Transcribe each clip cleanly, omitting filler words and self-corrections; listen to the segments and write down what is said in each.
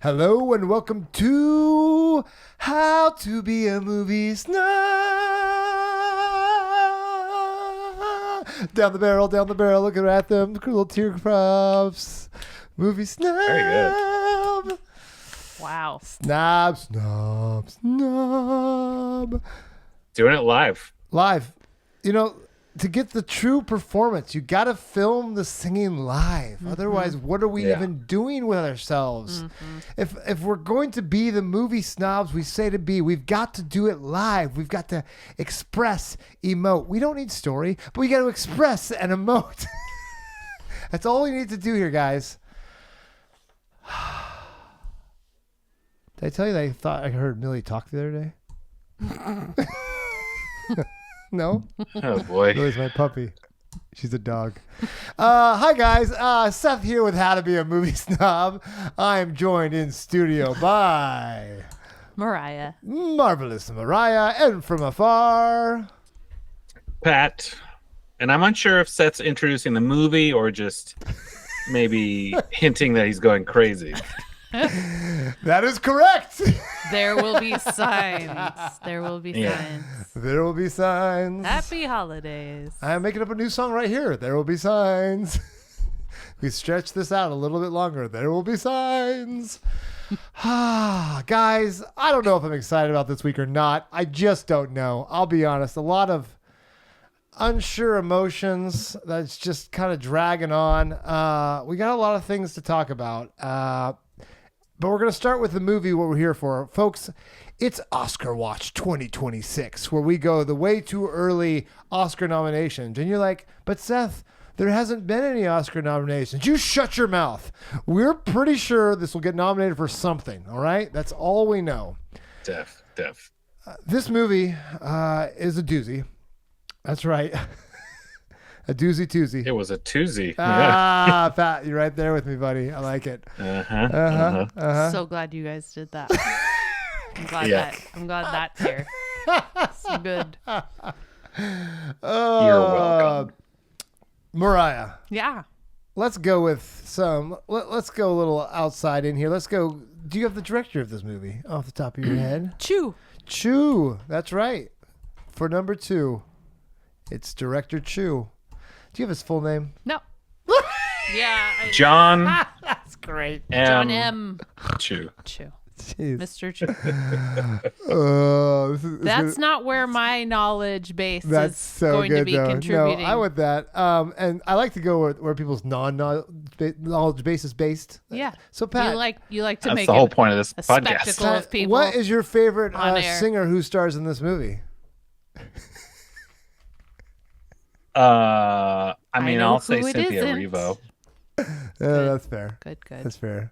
Hello and welcome to How to Be a Movie Snob. Down the barrel, looking at them, little teardrops. Movie Snob. Very good. Wow. Snob. Doing it live. Live. You know, to get the true performance, you got to film the singing live. Otherwise, what are we even doing with ourselves? If we're going to be the movie snobs we say to be, we've got to do it live. We've got to express, emote. We don't need story, but we got to express and emote. That's all we need to do here, guys. Did I tell you that I thought I heard Millie talk the other day? No? Oh, boy. Millie's my puppy. She's a dog. Hi, guys. Seth here with How to Be a Movie Snob. I am joined in studio by Mariah. Marvelous Mariah, and from afar, Pat. And I'm unsure if Seth's introducing the movie or just maybe hinting that he's going crazy. That is correct. There will be signs. There will be signs. There will be signs. Happy holidays. I am making up a new song right here. There will be signs. We stretch this out a little bit longer. There will be signs. Guys, I don't know if I'm excited about this week or not. I just don't know. I'll be honest. A lot of unsure emotions that's just kind of dragging on. We got a lot of things to talk about. But we're going to start with the movie, what we're here for. Folks, it's Oscar Watch 2026, where we go the way too early Oscar nominations. And you're like, but Seth, there hasn't been any Oscar nominations. You shut your mouth. We're pretty sure this will get nominated for something, all right? That's all we know. Def. This movie is a doozy. That's right. A doozy-toozy. It was a Tuesday. Pat, you're right there with me, buddy. I like it. So glad you guys did that. I'm glad that's here. It's good. You're welcome. Mariah. Yeah. Let's go with some. Let's go a little outside in here. Let's go. Do you have the director of this movie off the top of your head? Chew. That's right. For number 2, it's director Chew. Do you have his full name? No. Yeah. John. That's great. John M. Chew. Jeez. Mr. Chew. That's not where my knowledge base is going to be contributing. No, I want that. And I like to go where people's knowledge base is based. Yeah. So Pat, you like to That's make the whole point of this a podcast. spectacle of people. what is your favorite on air. singer who stars in this movie? I mean, know I'll say who it Cynthia isn't. Erivo. That's fair. Good. That's fair.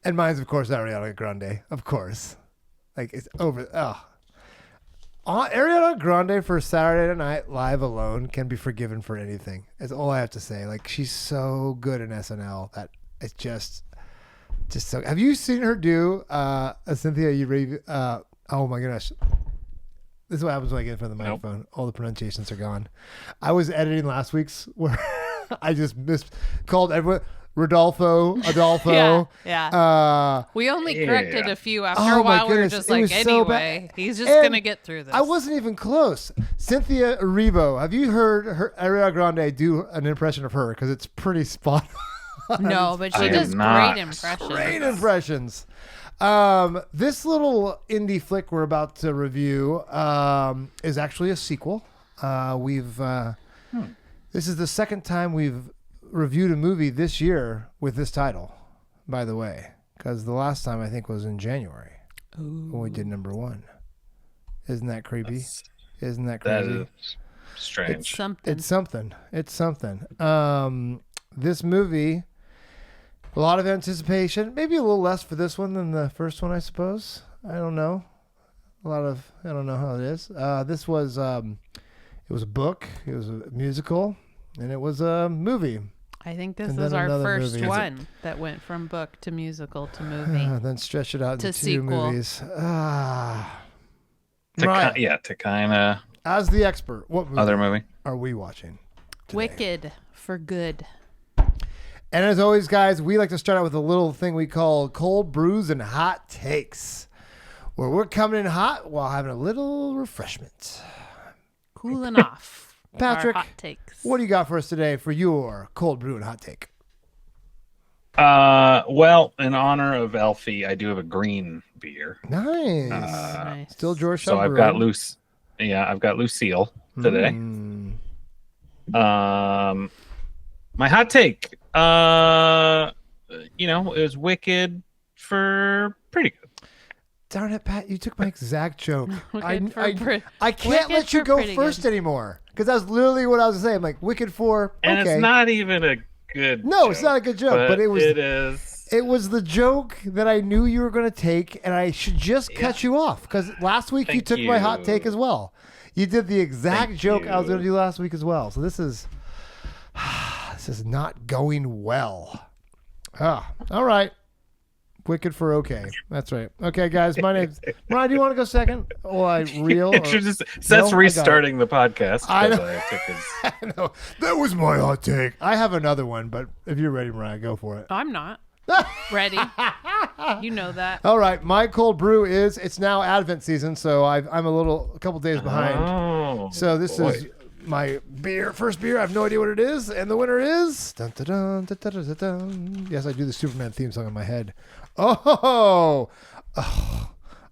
And mine's, of course, Ariana Grande. Of course. Like, it's over. Ariana Grande for Saturday Night Live alone can be forgiven for anything. That's all I have to say. Like, she's so good in SNL that it's just so. Have you seen her do a Cynthia Erivo? Oh, my goodness. This is what happens when I get in front of the microphone. Nope. All the pronunciations are gone. I was editing last week's where I just called everyone Adolfo. Yeah. We only corrected a few after a while. We were just like, anyway, he's just going to get through this. I wasn't even close. Cynthia Erivo. Have you heard Ariana Grande do an impression of her? Because it's pretty spot on. No, but she does great impressions. This little indie flick we're about to review is actually a sequel. This is the second time we've reviewed a movie this year with this title, by the way, because the last time I think was in January when we did number 1. Isn't that creepy? Isn't that crazy? That is strange. It's something. This movie, a lot of anticipation, maybe a little less for this one than the first one, I suppose. I don't know. I don't know how it is. This was, it was a book, it was a musical, and it was a movie. I think this is our first one that went from book to musical to movie. Then stretch it out to into sequel. 2 movies. To kind of. As the expert, what movie other movie are we watching today? Wicked for Good. And as always, guys, we like to start out with a little thing we call cold brews and hot takes, where we're coming in hot while having a little refreshment. Cooling off. Patrick, our hot takes. what do you got for us today for your cold brew and hot take? Well, in honor of Elfie, I do have a green beer. Nice. Nice. Still George. So I've got I've got Lucille today. My hot take. It was Wicked for pretty good. Darn it, Pat! You took my exact joke. I can't Wicked let you for go pretty first good. anymore because that's literally what I was saying. Like Wicked for And okay. it's not even a good No, joke, it's not a good joke, but it was. It is. It was the joke that I knew you were going to take, and I should just cut you off because last week you Thank took my hot you. take as well. You did the exact Thank joke I was you. going to do last week as well. So this is not going well. All right. Wicked for okay. That's right. Okay, guys. My name's Mariah. Do you want to go second? Or I reel? Or... Seth's No, I got it. restarting the podcast. I know. because I took his... I know. That was my hot take. I have another one, but if you're ready, Mariah, go for it. I'm not ready. You know that. All right, my cold brew is it's now Advent season, so a couple days behind. Oh, So this boy. is my first beer. I have no idea what it is, and the winner is dun, dun, dun, dun, dun, dun, dun, dun. Yes, I do the Superman theme song in my head. Oh,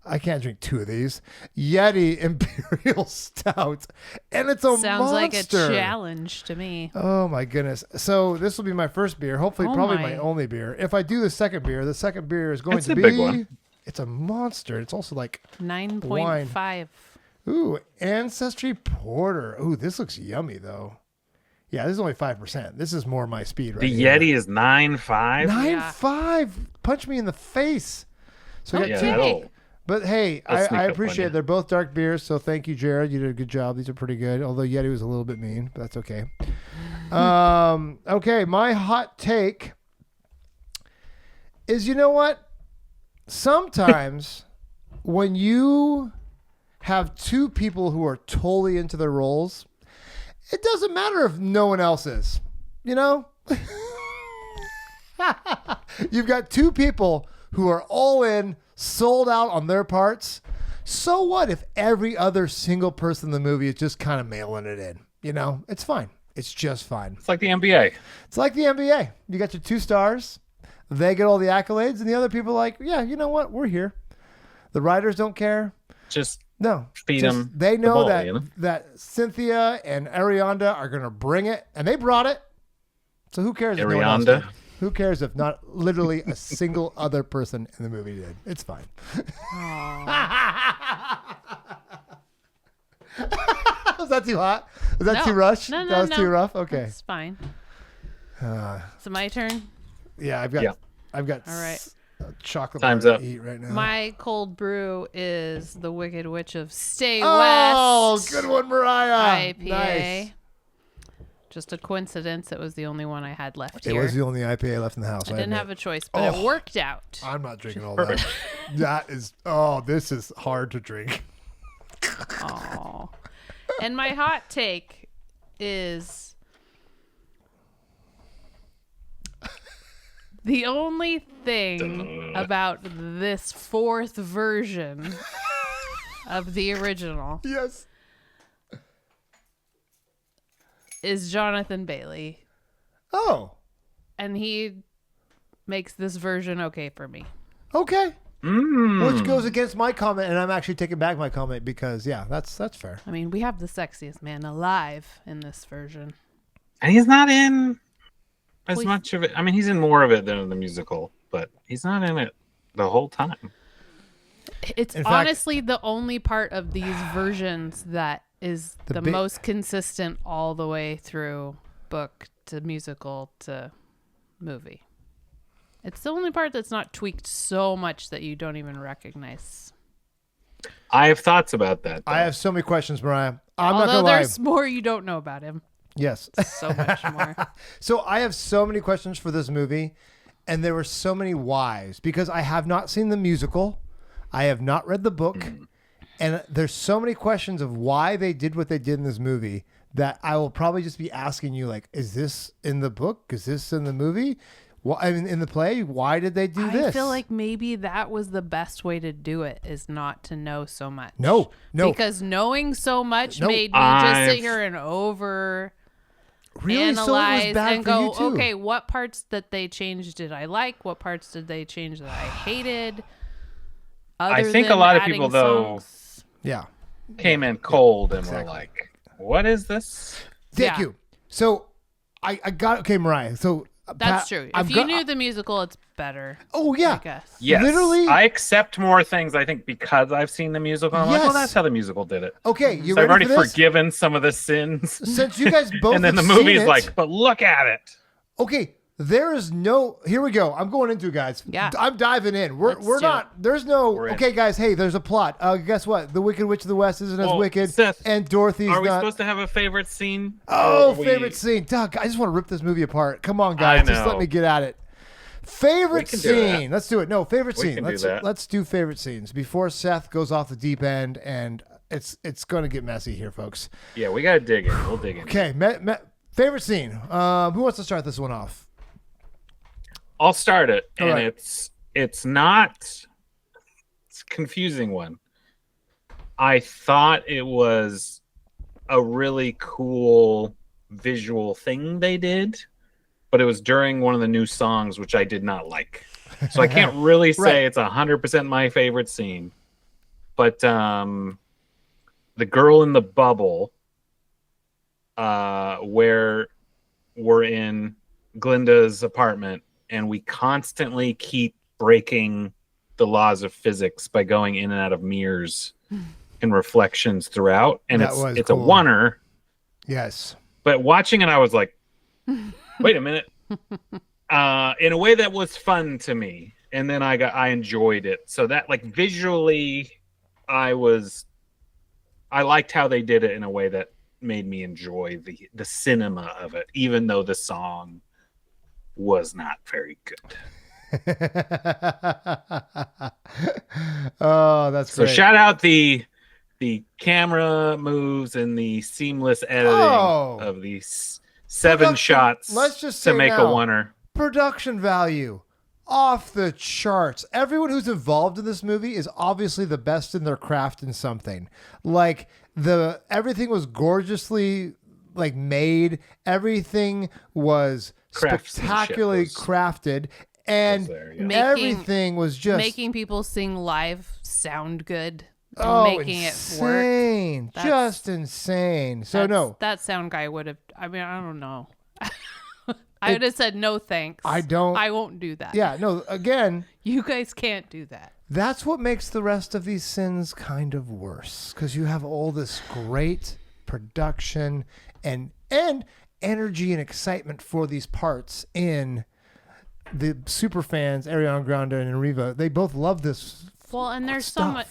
I can't drink two of these. Yeti Imperial Stout, and it's a Sounds like a monster. challenge to me. Oh my goodness! So this will be my first beer. Hopefully, Oh probably my. my only beer. If I do the second beer is going It's to a be. big one. It's a monster. It's also like 9.5. ooh, Ancestry Porter. Ooh, this looks yummy though. Yeah, this is only 5%. This is more my speed right The here. Yeti is 9.5. 9.5. Punch me in the face. So I got Yeah, two. that'll- But hey, I'll sneak I up on appreciate you. it. They're both dark beers, so thank you, Jared. You did a good job. These are pretty good. Although Yeti was a little bit mean, but that's okay. Okay, my hot take is, you know what? Sometimes when you have two people who are totally into their roles, it doesn't matter if no one else is. You know? You've got two people who are all in, sold out on their parts. So what if every other single person in the movie is just kind of mailing it in? You know, it's fine. It's just fine. It's like the NBA. It's like the NBA. You got your two stars. They get all the accolades, and the other people are like, yeah, you know what? We're here. The writers don't care. Just No. Feed just- 'em They the know ball, that you know? that Cynthia and Arianda are going to bring it, and they brought it. So who cares if no one else Arianda? did? Who cares if not literally a single other person in the movie did? It's fine. Was that too hot? Was that No. too rush? No, that was no. too rough? Okay. It's fine. Is it my turn? Yeah, I've got Yeah. I've got All right. chocolate Time's bar up. to eat right now. My cold brew is the Wicked Witch of Stay oh, West. good one, Mariah. IPA. Nice. Just a coincidence. It was the only one I had left It here. was the only IPA left in the house. I didn't have a choice, but it worked out. I'm not drinking all that. That is. Oh, this is hard to drink. Aw. And my hot take is the only thing about this fourth version of the original Yes. is Jonathan Bailey, Oh. and he makes this version okay for me. Okay. Mm. Which goes against my comment, and I'm actually taking back my comment because that's fair. I mean, we have the sexiest man alive in this version. And he's not in as Well, much of it. I mean, he's in more of it than in the musical, but he's not in it the whole time. It's In fact- honestly the only part of these versions that is The the bi- most consistent all the way through book to musical to movie. It's the only part that's not tweaked so much that you don't even recognize. I have thoughts about that. I though. have so many questions, Mariah. I'm not Although gonna lie. there's more you don't know about him. Yes. So much more. So I have so many questions for this movie, and there were so many whys because I have not seen the musical, I have not read the book, and there's so many questions of why they did what they did in this movie that I will probably just be asking you, like, is this in the book? Is this in the movie? Well, I mean, in the play, why did they do this? I feel like maybe that was the best way to do it, is not to know so much. No. Because knowing so much made me just sit here and analyze and go, okay, what parts that they changed did I like? What parts did they change that I hated? I think a lot of people, though, came in cold and were like, what is this? Thank you. So I got, okay, Mariah. So that's true. If you knew the musical, it's better. Oh, yeah. I guess. Yes. Literally. I accept more things, I think, because I've seen the musical. I'm like, well, that's how the musical did it. Okay, you so ready I've already for this? forgiven some of the sins. Since you guys both and then the have movie's seen it, like, but look at it. Okay, there is no. Here we go. I'm going into it, guys. Yeah. I'm diving in. We're not. There's no. Okay, guys. Hey, there's a plot. Guess what? The Wicked Witch of the West isn't as wicked, Seth, and Dorothy's are we not. supposed to have a favorite scene? Oh, favorite scene. Doug, I just want to rip this movie apart. Come on, guys. Just let me get at it. Favorite scene. Let's do it. No, favorite scene. Let's do favorite scenes before Seth goes off the deep end, and it's going to get messy here, folks. Yeah, we got to dig in. We'll dig in. Okay, favorite scene. Who wants to start this one off? I'll start it, and right. it's a confusing one. I thought it was a really cool visual thing they did, but it was during one of the new songs, which I did not like. So I can't really say it's 100% my favorite scene. But the girl in the bubble, where we're in Glinda's apartment, and we constantly keep breaking the laws of physics by going in and out of mirrors and reflections throughout. And it's cool. A oneer. Yes. But watching it, I was like, wait a minute. In a way that was fun to me. And then I enjoyed it. So that, like, visually, I liked how they did it in a way that made me enjoy the cinema of it, even though the song was not very good. Oh, that's great. So shout out the camera moves and the seamless editing of these 7 shots. Let's just say to make a oneer. Production value off the charts. Everyone who's involved in this movie is obviously the best in their craft in something. Like everything was gorgeously made. Everything was spectacularly crafted, and everything was just making people sing live sound good. Making it work. Just insane. So that sound guy would have. I mean, I don't know. I would have said no thanks. I won't do that. Yeah, no. Again, you guys can't do that. That's what makes the rest of these sins kind of worse, because you have all this great production and energy and excitement for these parts in the super fans, Ariana Grande and Riva. They both love this. Well, and there's so much,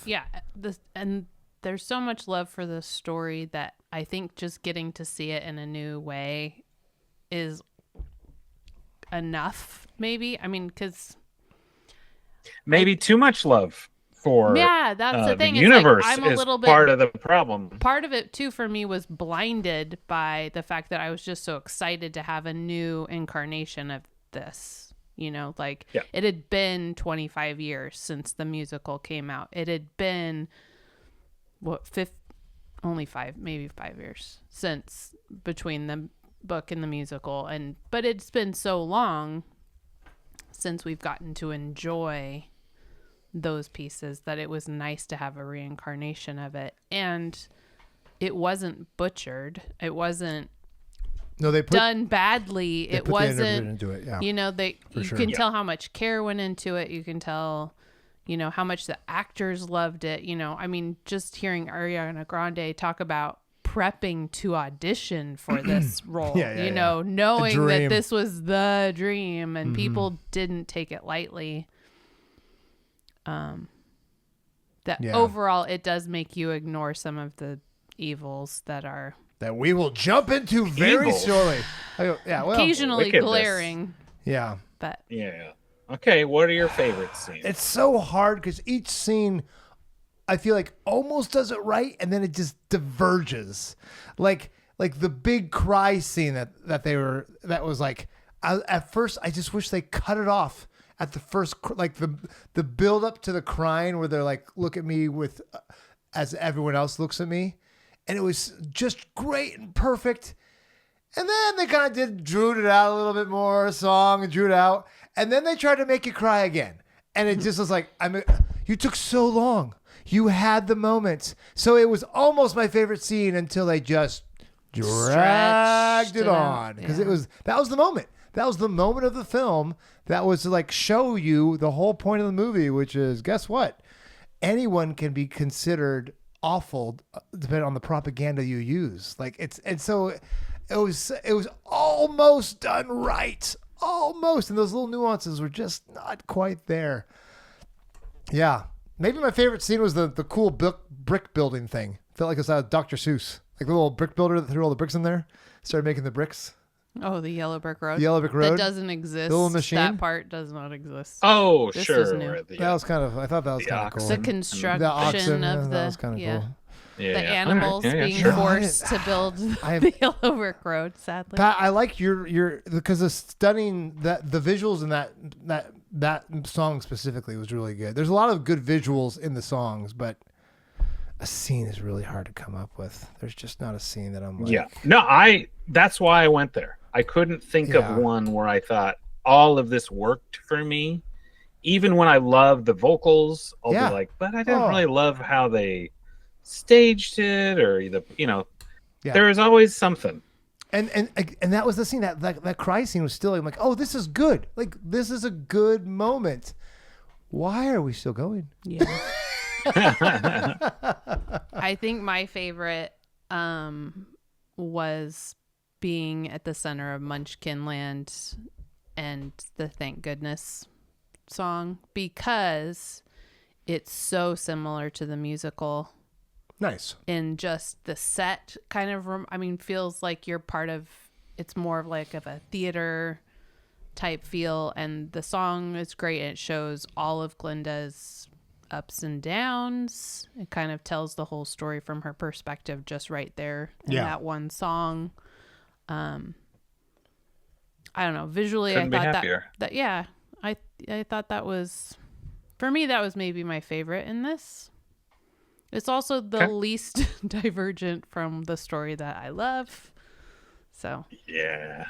and there's so much love for this story that I think just getting to see it in a new way is enough. Maybe, I mean, because maybe too much love for that's the thing. The universe I'm a little bit part of the problem. Part of it too for me was blinded by the fact that I was just so excited to have a new incarnation of this. You know, it had been 25 years since the musical came out. It had been only 5 years since between the book and the musical, but it's been so long since we've gotten to enjoy those pieces that it was nice to have a reincarnation of it. And it wasn't butchered. It wasn't done badly. It wasn't into it, you can tell how much care went into it. You can tell how much the actors loved it. I mean, just hearing Ariana Grande talk about prepping to audition for this role, knowing that this was the dream, and people didn't take it lightly. Overall, it does make you ignore some of the evils that we will jump into very shortly. Occasionally glaring. Yeah. But okay, what are your favorite scenes? It's so hard because each scene, I feel like, almost does it right, and then it just diverges. Like like the big cry scene that was like, at first I just wish they cut it off at the first, like the build up to the crying where they're like, look at me with, as everyone else looks at me. And it was just great and perfect. And then they kind of drew it out a little bit more, song, and drew it out. And then they tried to make you cry again. And it just was like, you took so long. You had the moment. So it was almost my favorite scene until they just dragged it on. Because that was the moment. That was the moment of the film that was to like show you the whole point of the movie, which is, guess what? Anyone can be considered awful depending on the propaganda you use. So it was almost done right. Almost. And those little nuances were just not quite there. Yeah. Maybe my favorite scene was the cool brick building thing. Felt like it was out of Dr. Seuss. Like the little brick builder that threw all the bricks in there. Started making the bricks. Oh, the Yellow Brick Road. The Yellow Brick Road. That doesn't exist. The little machine. That part does not exist. Oh, This sure. is new. That was kind of, I thought that was kind of cool. The construction oxen, of that was kind of cool. the animals All right. being Sure. forced to build the Yellow Brick Road, sadly. Pat, I like your because the stunning that the visuals in that song specifically was really good. There's a lot of good visuals in the songs, but a scene is really hard to come up with. There's just not a scene that I'm like, Yeah. No, that's why I went there. I couldn't think of one where I thought all of this worked for me. Even when I love the vocals, I'll be like, but I didn't really love how they staged it, or there is always something. And that was the scene that cry scene was still like, oh, this is good. Like, this is a good moment. Why are we still going? Yeah. I think my favorite was being at the center of Munchkin Land and the Thank Goodness song, because it's so similar to the musical. Nice. And just the set kind of, feels like you're part of, it's more of like of a theater type feel. And the song is great. And it shows all of Glinda's ups and downs. It kind of tells the whole story from her perspective just right there in that one song. I don't know. Visually, Couldn't I thought be happier. I thought that was, for me, that was maybe my favorite in this. It's also the least divergent from the story that I love. So. Yeah.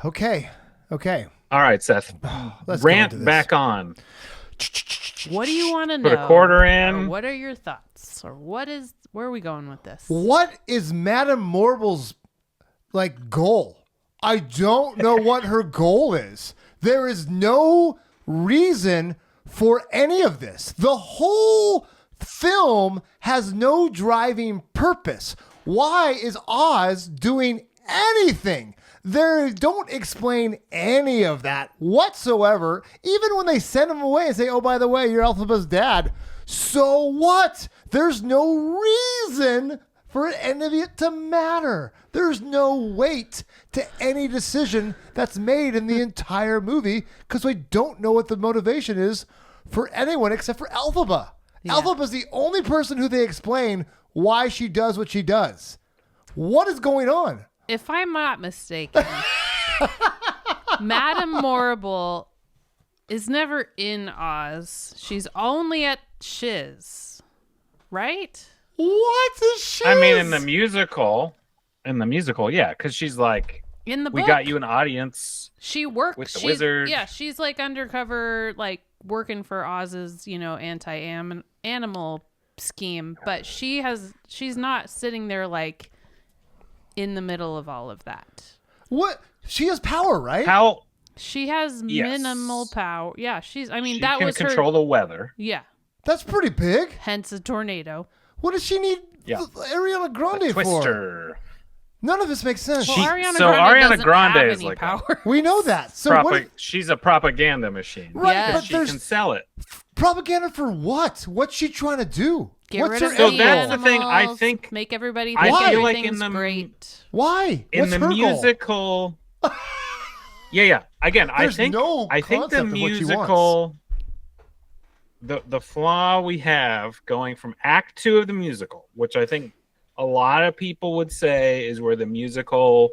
Okay. All right, Seth. Let's Rant back on. What do you want to know? Put a quarter in. Or what are your thoughts? Or where are we going with this? What is Madame Morble's goal? I don't know what her goal is. There is no reason for any of this. The whole film has no driving purpose. Why is Oz doing anything? They don't explain any of that whatsoever. Even when they send him away and say, oh, by the way, you're Elphaba's dad. So what? There's no reason for any of it to matter. There's no weight to any decision that's made in the entire movie because we don't know what the motivation is for anyone except for Elphaba. Yeah. Elphaba's the only person who they explain why she does what she does. What is going on? If I'm not mistaken, Madame Morrible is never in Oz. She's only at Shiz, right? What is Shiz? I mean, in the musical, yeah, because she's like, in the book, we got you an audience. She works with the wizard. Yeah, she's like undercover, like working for Oz's, anti-animal scheme. But she's not sitting there like in the middle of all of that. What? She has power, right? How? She has minimal power. Yeah, she that was her. Control the weather. Yeah. That's pretty big. Hence a tornado. What does she need Ariana Grande for? None of this makes sense. Well, Ariana Grande is like power. We know that. So she's a propaganda machine. Right, yes. but she can sell it. Propaganda for what? What's she trying to do? What's her rid so of that's animals, the thing. I think make everybody I think feel like everything's in the great. Why? In the musical. Yeah. Again, I think the musical. The flaw we have going from Act 2 of the musical, which I think a lot of people would say is where the musical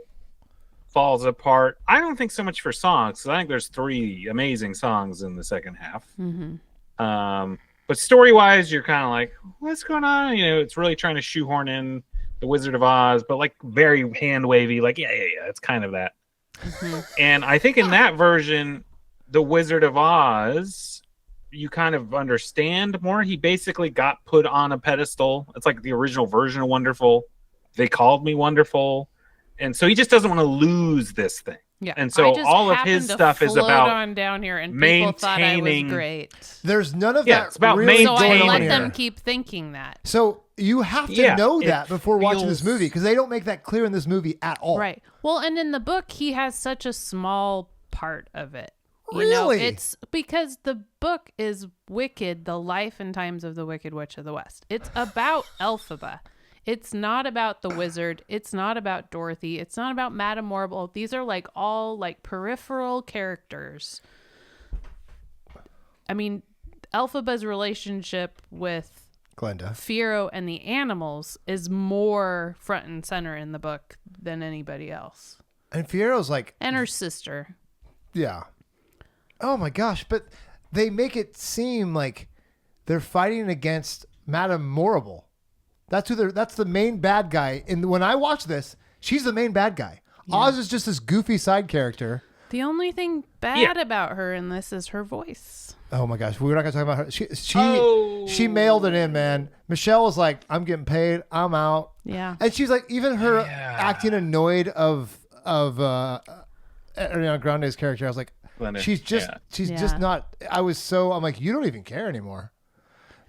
falls apart. I don't think so much for songs, because I think there's 3 amazing songs in the second half. But story-wise, you're kind of like, what's going on? You know, it's really trying to shoehorn in the Wizard of Oz, but like very hand-wavy, like, yeah, it's kind of that. And I think in that version, the Wizard of Oz, you kind of understand more. He basically got put on a pedestal. It's like the original version of Wonderful. They called me Wonderful. And so he just doesn't want to lose this thing. Yeah. And so all of his stuff is about on down here, and people thought I was great. There's none of that. It's about really so I maintaining. let them keep thinking that. So you have to know it that before watching this feels- movie, because they don't make that clear in this movie at all. Right. Well, and in the book, he has such a small part of it. Really? You know, it's because the book is Wicked, the life and times of the Wicked Witch of the West. It's about Elphaba. It's not about the wizard. It's not about Dorothy. It's not about Madame Morrible. These are like all like peripheral characters. I mean, Elphaba's relationship with Glenda, Fiyero and the animals is more front and center in the book than anybody else. and Fiero's like, And her sister. yeah. Oh my gosh! But they make it seem like they're fighting against Madame Morrible. That's who they're. That's the main bad guy. And when I watch this, she's the main bad guy. Yeah. Oz is just this goofy side character. The only thing bad about her in this is her voice. Oh my gosh, we're not gonna talk about her. She mailed it in, man. Michelle was like, "I'm getting paid. I'm out." Yeah, and she's like, even her acting annoyed of Ariana Grande's character. I was like, Glenda, she's just not. I'm like, you don't even care anymore.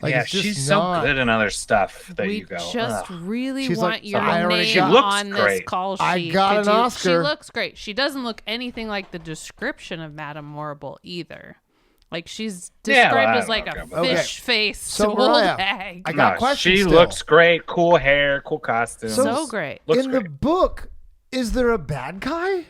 Like, yeah, it's just she's not, so good in other stuff that we you go. just really She's want like, your I already name got- She looks on this great. call sheet. I got an Oscar. She looks great. She doesn't look anything like the description of Madame Morrible either. Like, she's described as like a fish face So, old Mariah, hag. I got questions She still. looks great. Cool hair, cool costume. So great. Looks in great. the book, is there a bad guy?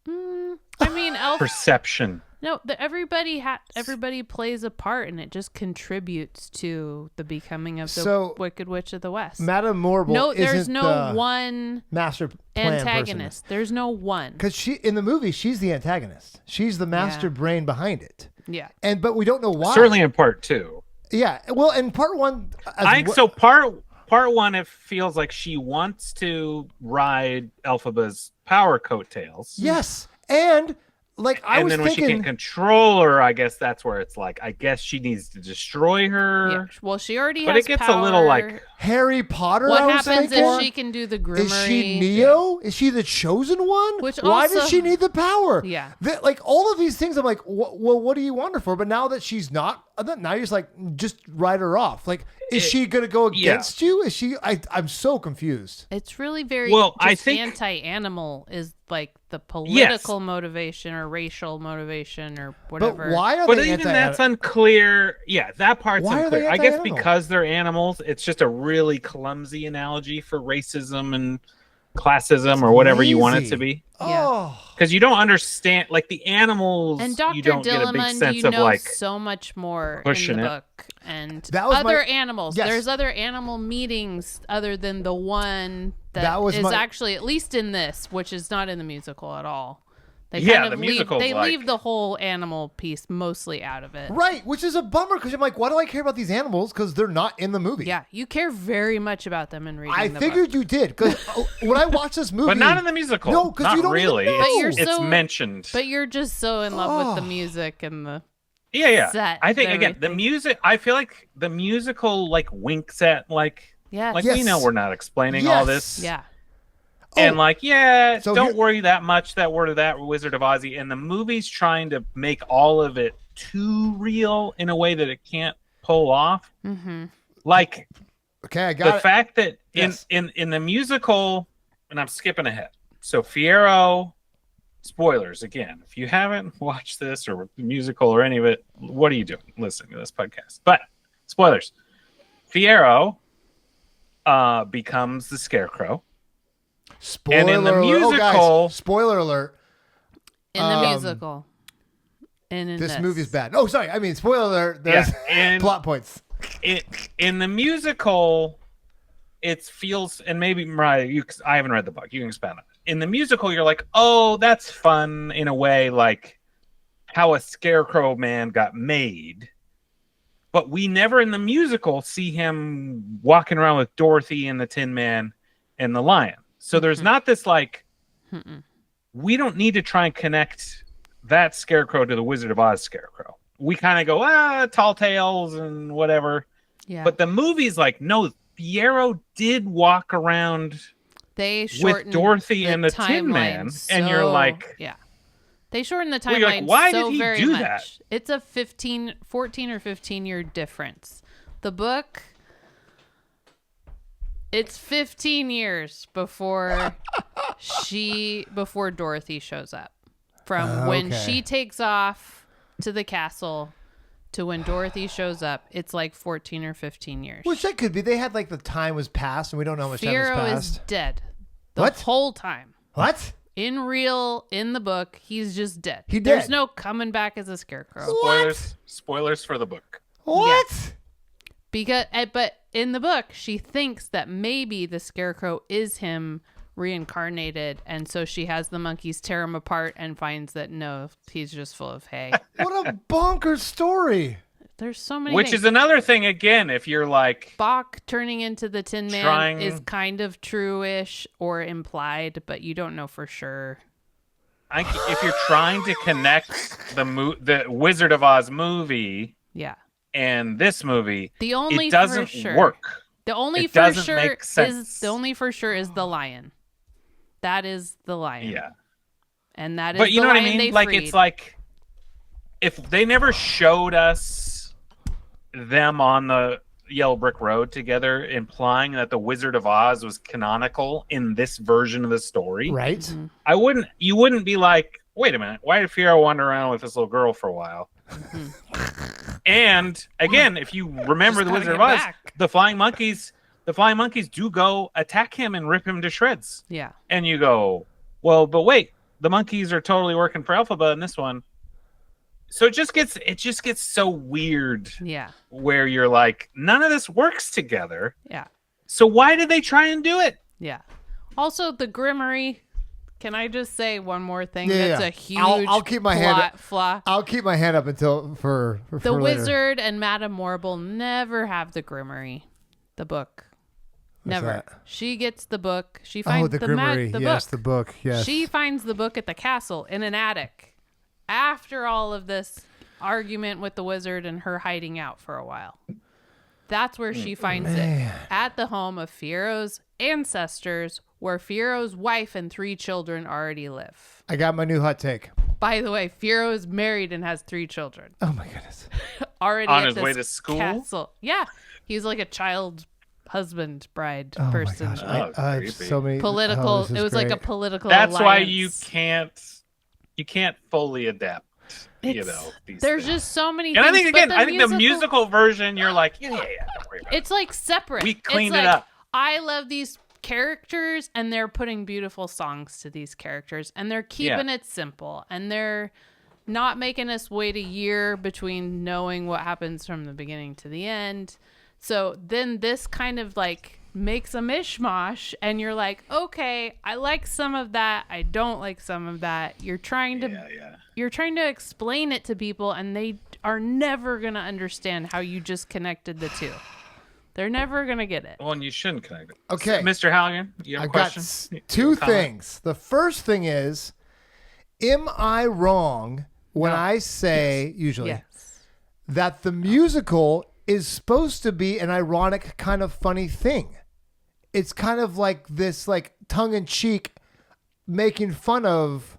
I mean, Perception. No, everybody plays a part, and it just contributes to the becoming of the Wicked Witch of the West. Madame Morrible. No, there's isn't no the one master plan antagonist. person. There's no one. Because she in the movie, she's the antagonist. She's the master brain behind it. Yeah, But we don't know why. Certainly in part 2. Yeah. Well, in part 1, I think so. Part 1, it feels like she wants to ride Elphaba's power coattails. Yes, and like I was then when thinking, she can't control her, I guess that's where it's like, I guess she needs to destroy her. yeah. Well, she already But has it gets power. a little like Harry Potter. What I was happens thinking, if she can do the groomery? Is she Neo? Is she the chosen one? Why does she need the power? Yeah. Like all of these things, I'm like, well, what do you want her for? But now that she's not, now you're just like, just write her off. Like, is she going to go against you? Is she? I'm so confused. It's really very I think anti-animal is like the political motivation or racial motivation or whatever. But why are but they even that's unclear. Yeah, that part's Why are they unclear. I guess anti-animal? because they're animals, it's just a really clumsy analogy for racism and classism or whatever you want it to be. Oh, Because you don't understand, like the animals, And you Dr. don't get a big Dillamond, sense you of know like so much more in pushing the it. book. And That was other my- animals. Yes. There's other animal meetings other than the one That was is my- actually, at least in this, which is not in the musical at all. They Yeah, kind the of musical's leave, they like- leave the whole animal piece mostly out of it. right. Which is a bummer because I'm like, why do I care about these animals? Because they're not in the movie. Yeah, you care very much about them in reading I the figured book. you did because when I watched this movie, but not in the musical. No, 'cause not you don't even really. know. But you're It's so- mentioned. But you're just so in love with the Oh. music and the yeah. set I think and again, the everything. music. I feel like the musical like winks at like Yes. like Yes. we know we're not explaining all this. Yeah. And like, yeah, So don't here- worry that much that word of that Wizard of Ozzy. And the movie's trying to make all of it too real in a way that it can't pull off. Mm-hmm. Like okay, I the got it. fact that Yes. in the musical, and I'm skipping ahead. So Fiyero, spoilers again. If you haven't watched this or the musical or any of it, what are you doing listening to this podcast? But spoilers. Fiyero becomes the Scarecrow. Spoiler and in the alert. Oh, musical- guys, spoiler alert. In the musical. And in This movie's bad. Oh, sorry. I mean, spoiler alert. There's Yeah, and plot points. In the musical, it feels, and maybe Mariah, I haven't read the book. You can expand on it. In the musical, you're like, oh, that's fun in a way, like how a Scarecrow man got made. But we never in the musical see him walking around with Dorothy and the Tin Man and the Lion. So there's not this like, we don't need to try and connect that Scarecrow to the Wizard of Oz Scarecrow. We kind of go, tall tales and whatever. Yeah. But the movie's like, no, Fiyero did walk around with Dorothy and the Tin Man. And you're like... Yeah. They shortened the well, timeline like, why so did he very do much. that? It's a 14 or 15 year difference. The book, it's 15 years before Dorothy shows up. From when she takes off to the castle to when Dorothy shows up, it's like 14 or 15 years. Which that could be. They had like the time was passed, and we don't know how much time has Fiyero passed. is dead the whole time. What? In the book, he's just dead. He dead. There's no coming back as a Scarecrow. Spoilers for the book. What? Yeah. But in the book, she thinks that maybe the Scarecrow is him reincarnated, and so she has the monkeys tear him apart and finds that no, he's just full of hay. What a bonkers story. There's so many Which things. is another thing, again, if you're like... Bach turning into the Tin Man is kind of true-ish or implied, but you don't know for sure. If you're trying to connect the Wizard of Oz movie and this movie, it doesn't work. The only for sure is the lion. That is the lion. Yeah. And that is but you the know what I lion mean? they Like freed. it's like if they never showed us them on the Yellow Brick Road together, implying that the Wizard of Oz was canonical in this version of the story, right? Mm-hmm. You wouldn't be like, wait a minute, why did Fiyero wander around with this little girl for a while? Mm-hmm. And again, if you remember the Wizard of Oz, the flying monkeys do go attack him and rip him to shreds. Yeah. And you go, well, but wait, the monkeys are totally working for Elphaba in this one. So it just gets so weird. Yeah. Where you're like, none of this works together. Yeah. So why did they try and do it? Yeah. Also, the Grimmery. Can I just say one more thing? Yeah, That's yeah. a huge I'll keep my hand up. flaw. I'll keep my hand up until for the later. Wizard and Madame Morrible never have the Grimmery. The book. Never. that? She gets the book. She finds the Grimmery. book. The book. Yes. She finds the book at the castle in an attic. After all of this argument with the wizard and her hiding out for a while. That's where she finds it. At the home of Fiyero's ancestors, where Fiyero's wife and 3 children already live. I got my new hot take. By the way, Fiyero is married and has 3 children. Oh my goodness. Already on at his this way to school? castle. Yeah. He's like a child husband bride Oh person. my gosh. Oh, I have creepy. so many Political. oh, this is It was like a great. political That's why alliance. you can't fully adapt. These There's things. just so many And things. I think but again, I think the musical version, you're like, yeah, don't worry about it. It's like separate. We cleaned it's it like, up. I love these characters, and they're putting beautiful songs to these characters, and they're keeping it simple, and they're not making us wait a year between knowing what happens from the beginning to the end. So then this kind of like makes a mishmash, and you're like, okay, I like some of that, I don't like some of that. You're trying to explain it to people, and they are never gonna understand how you just connected the two. They're never gonna get it. Well, and you shouldn't connect it. Okay. Mr. Halligan, you have a I've got question? two things. The first thing is, am I wrong when I say, usually, Yes. that the musical is supposed to be an ironic kind of funny thing? It's kind of like this, like tongue-in-cheek, making fun of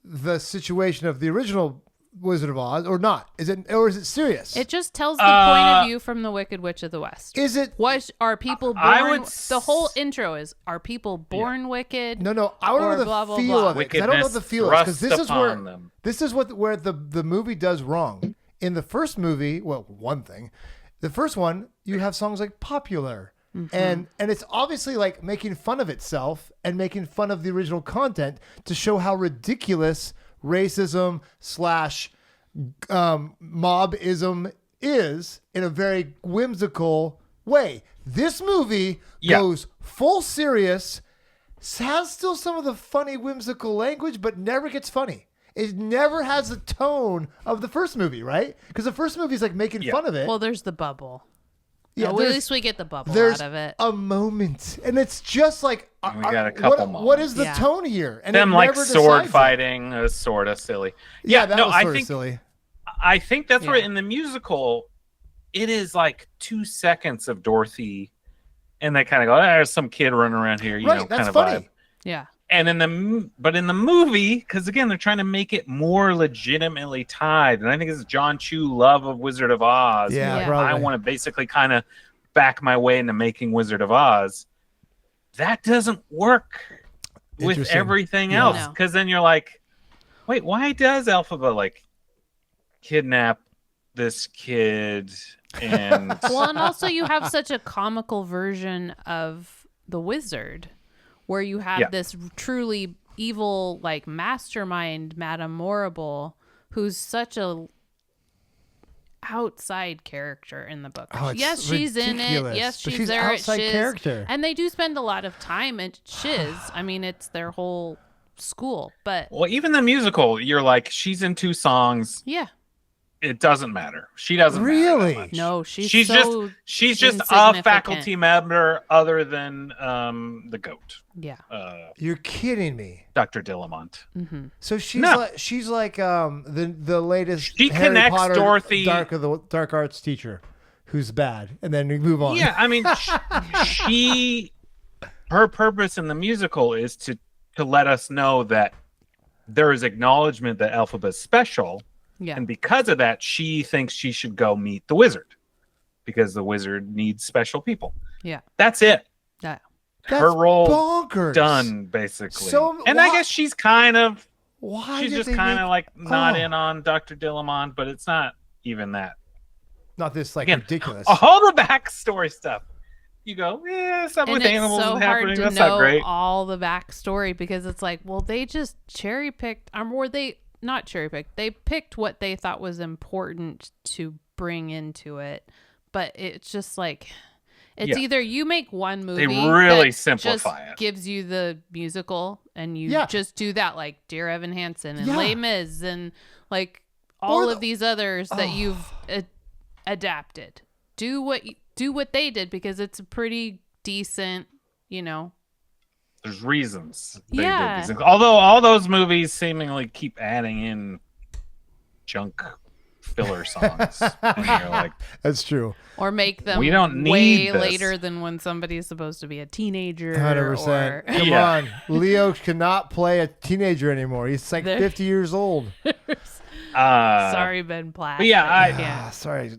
the situation of the original Wizard of Oz, or not? Is it serious? It just tells the point of view from the Wicked Witch of the West. Is it? What are people born? The whole intro is: are people born wicked? No. I want to know the blah, blah, feel blah. of it. 'Cause I don't know what the feel is, because Wickedness this is where the movie does wrong. In the first movie, well, one thing, the first one, you have songs like "Popular," and it's obviously like making fun of itself and making fun of the original content to show how ridiculous racism / mobism is in a very whimsical way. This movie goes full serious, has still some of the funny, whimsical language, but never gets funny. It never has the tone of the first movie, right? Because the first movie is like making fun of it. Well, there's the bubble. Yeah, at least we get the bubble there's out of it. a moment, and it's just like We got a couple moments. What is the tone here? And them it like never sword decides fighting is sort of silly. Yeah, that was I sort of think silly. I think that's where in the musical, it is like 2 seconds of Dorothy, and they kind of go, "There's some kid running around here," you know, That's kind of funny. vibe. Yeah. And in the movie, because again, they're trying to make it more legitimately tied, and I think it's John Chu love of Wizard of Oz. Yeah, Yeah. probably. I want to basically kind of back my way into making Wizard of Oz. That doesn't work with Interesting. everything Yeah. else, No. because then you're like, wait, why does Elphaba like kidnap this kid? And Well, and also you have such a comical version of the wizard where you have this truly evil like mastermind Madame Morrible who's such a outside character in the book. Oh, it's yes, she's in it. ridiculous, Yes, but she's she's there at outside Shiz. character. And they do spend a lot of time at Shiz. I mean, it's their whole school. But well, even the musical, you're like, she's in 2 songs. yeah. It doesn't matter. She doesn't matter that Really? much. No, she's just a insignificant. faculty member other than the goat, Yeah. You're kidding me. Dr. Dillamont. Mm-hmm. So she's No. like the latest She Harry connects Potter Dorothy- dark arts teacher who's bad, and then we move on. Yeah, I mean, her purpose in the musical is to let us know that there is acknowledgement that Elphaba is special, Yeah. and because of that, she thinks she should go meet the wizard because the wizard needs special people. Yeah. That's it. Yeah. That's Her role bonkers. done, basically. So and why- I guess she's kind of Why she's did just they kind make- of like not Oh. in on Dr. Dillamont, but it's not even that. not this like Again, ridiculous? all the backstory stuff. You go, yeah, stuff And with it's animals so is hard happening. to That's not know great. all the backstory because it's like, well, they just cherry picked, or they not cherry picked. They picked what they thought was important to bring into it, but it's just like it's either you make one movie really that simplify just it. gives you the musical and you Yeah. just do that like Dear Evan Hansen and Yeah. Les Mis and like all Or of these others that you've adapted. Do what they did because it's a pretty decent, you know. There's reasons. They Yeah. did these things. Although all those movies seemingly keep adding in junk filler songs. And you're like, That's true. Or make them We don't need way this. later than when somebody's supposed to be a teenager. 100%. Or Come Yeah. on, Leo cannot play a teenager anymore. He's like There- 50 years old. sorry, Ben Platt. but yeah, but I- you can't. Sorry.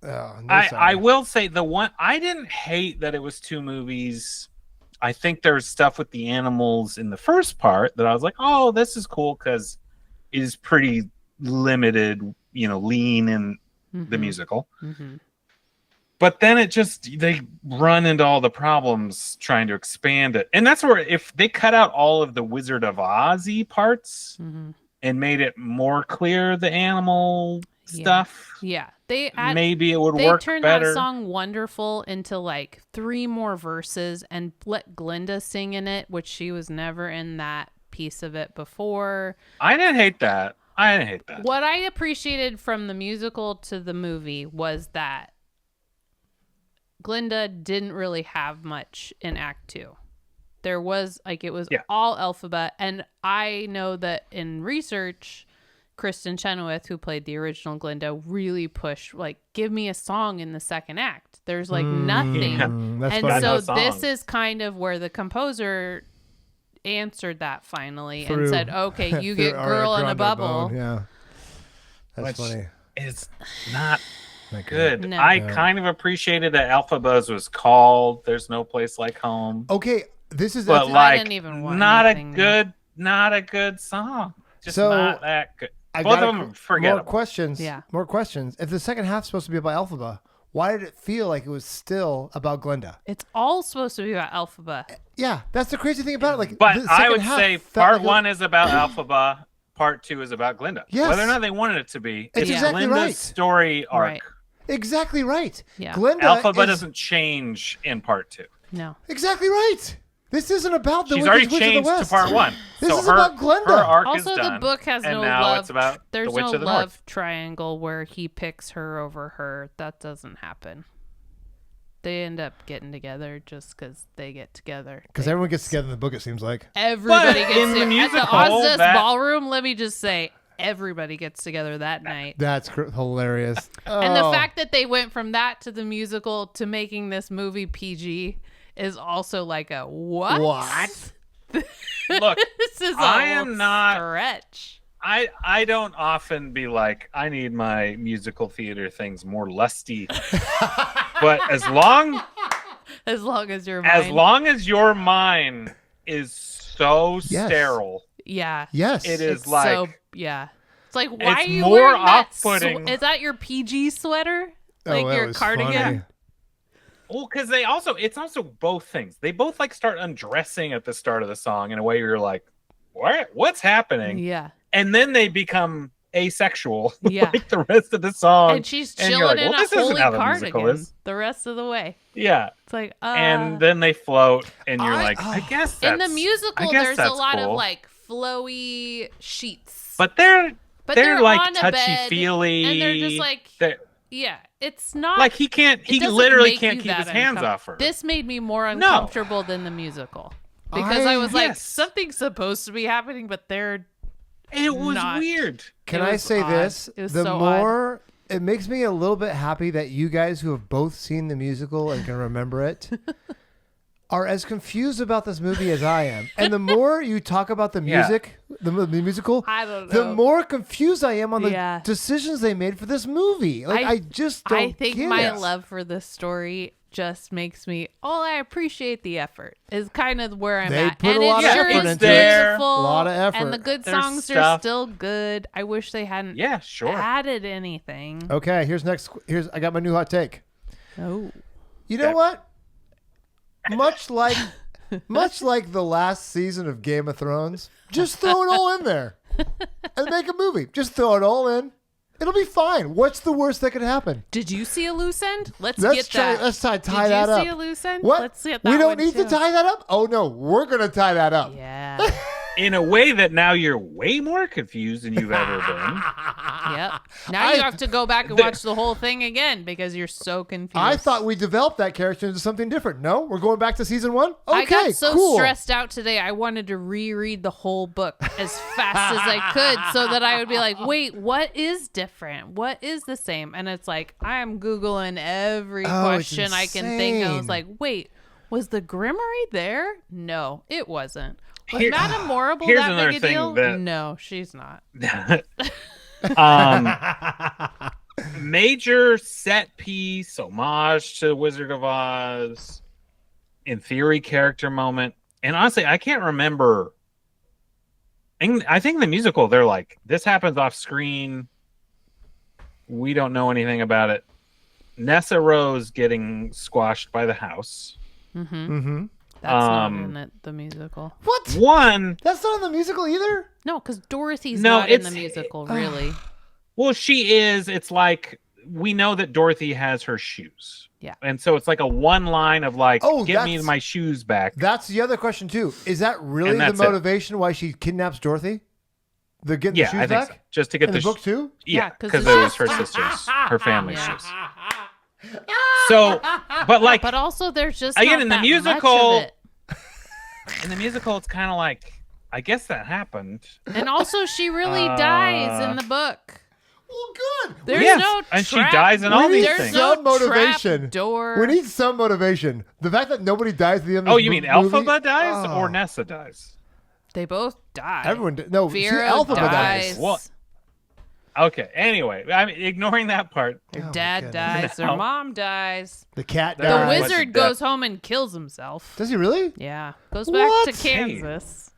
Oh, no, I sorry. will say the one I didn't hate that it was 2 movies. I think there's stuff with the animals in the first part that I was like, oh, this is cool because it is pretty limited, lean in the musical. Mhm. But then they run into all the problems trying to expand it. And that's where if they cut out all of the Wizard of Oz-y parts Mhm. and made it more clear the animal Yeah. stuff, Yeah, maybe it would they work turned better. that song "Wonderful" into like 3 more verses and let Glinda sing in it, which she was never in that piece of it before. I didn't hate that. What I appreciated from the musical to the movie was that Glinda didn't really have much in Act 2. There was it was all Elphaba, and I know that in research, Kristen Chenoweth, who played the original Glinda, really pushed give me a song in the second act. There's nothing. That's And funny. so No song. this is kind of where the composer answered that finally Through- and said, okay, you through get Girl in a Ariana Bubble. Grande, yeah. That's Which- funny. It's not Okay. good. No. I kind of appreciated that Elphabuzz was called "There's No Place Like Home," Okay, this is but I like didn't even want not anything there. not a good song. Just So, not that good. I Both got of them are forgettable. more questions. Yeah. More questions. If the second half's supposed to be about Elphaba, why did it feel like it was still about Glinda? It's all supposed to be about Elphaba. Yeah, that's the crazy thing about it. Like, But the I second would half say felt part like it- 1 is about Elphaba, part 2 is about Glinda. Yes. Whether or not they wanted it to be, It's it's exactly Glinda's right. story arc. Right. Exactly right. Yeah. Glenda Elphaba doesn't change in part 2. No. Exactly right. This isn't about the She's Wicked already Witch of the changed to West. part 1. This so is her, about Glenda. her arc Also, is the done, book has and no now love. it's about There's the Witch no of the love North. triangle where he picks her over her. That doesn't happen. They end up getting together just because they get together. Because everyone gets together in the book, it seems like. Everybody But gets in the together. musical, At the Oz's that- Ballroom, let me just say, everybody gets together that night. That's hilarious. And the Oh. fact that they went from that to the musical to making this movie PG is also like a what? What? Look, This is a I am not- stretch. I don't often be like, I need my musical theater things more lusty. But as long As long as your mind. your mind is so Yes. sterile, Yeah. Yes. it is It's like so, yeah. It's like, why It's are you more wearing that? off-putting. Is that your PG sweater? Oh, Like that your was cardigan? funny. well, because it's also both things. They both like start undressing at the start of the song in a way you're like, what's happening? Yeah. And then they become asexual Yeah. like the rest of the song. And she's and you're chilling like, in well, a this isn't holy how the musical cardigan is. the rest of the way. Yeah. It's like, And then they float and you're I- like, I guess in that's the musical, I guess there's a that's lot of cool. like flowy sheets. But they're they're like on a bed, touchy-feely. and they're just like, They're- yeah, it's not like he doesn't literally make can't you keep that his hands off her. This made me more uncomfortable than the musical because I was like, Yes. something's supposed to be happening, but they're It was not. weird. Can It I was say odd. this? It was The so more it makes me a little bit happy that you guys who have both seen the musical and can remember it are as confused about this movie as I am. And the more you talk about the Yeah. music, the musical, I don't the know. more confused I am on the Yeah. decisions they made for this movie. Like I just don't I think get my it. love for this story just makes me. Oh, I appreciate the effort. Is kind of where I'm They at, put and a lot it of sure effort is into it. beautiful. A lot of effort. and the good There's songs are stuff. still good. I wish they hadn't Yeah, sure. added anything. Okay, here's I got my new hot take. Oh, You know Okay. what? Much like the last season of Game of Thrones, just throw it all in there and make a movie. Just throw it all in. It'll be fine. What's the worst that could happen? did you see a loose end? Let's Let's get that. Let's tie Did that you up. see a loose end? What? Let's get that. We don't one need to too. tie that up? Oh no, we're gonna tie that up. Yeah. In a way that now you're way more confused than you've ever been. Yep. Now you have to go back and watch the whole thing again because you're so confused. I thought we developed that character into something different. No, we're going back to season 1. Okay, I got so cool. stressed out today. I wanted to reread the whole book as fast as I could so that I would be like, wait, what is different? What is the same? And it's like, I am Googling every it's question I can think of. I was insane. like, wait, was the Grimoire there? No, it wasn't. Was Here- Madame Morrible here's that another big a thing deal? that- No, she's not. Major set piece, homage to Wizard of Oz, in theory, character moment. And honestly, I can't remember. And I think the musical, they're like, this happens off screen. We don't know anything about it. Nessa Rose getting squashed by the house. Mm-hmm. That's not Um, in it, the musical. What? One, That's not in the musical either? No, because Dorothy's No, not in the it's- musical, really. well, she is. It's like, we know that Dorothy has her shoes. Yeah. And so it's like a one line of like, Oh, give me that's- my shoes back. That's the other question too. Is that really And the that's it. motivation why she kidnaps Dorothy? The getting Yeah, the shoes I think back? so. Just to get In the the book too? Yeah, Yeah, 'cause because it's it was her just- sister's, her family's Yeah. shoes. So, but like But also, there's just Again, not in the that musical- much of it. in the musical, it's kind of like, I guess that happened. And also, she really dies in the book. Well, good. There's Yes, no and she trap- dies in all We these need There's things. no some motivation. trap door. We need some motivation. The fact that nobody dies at the end of Oh, this you mean movie- Elphaba dies Oh. or Nessa dies? They both die. Everyone no, see, Vera Elphaba dies. dies. What? Okay. Anyway, I'm ignoring that part. Their Oh, my dad goodness. dies. Their No. mom dies. The cat The The dies. wiz- wizard death. goes home and kills himself. Does he really? Yeah. Goes back What? to Kansas.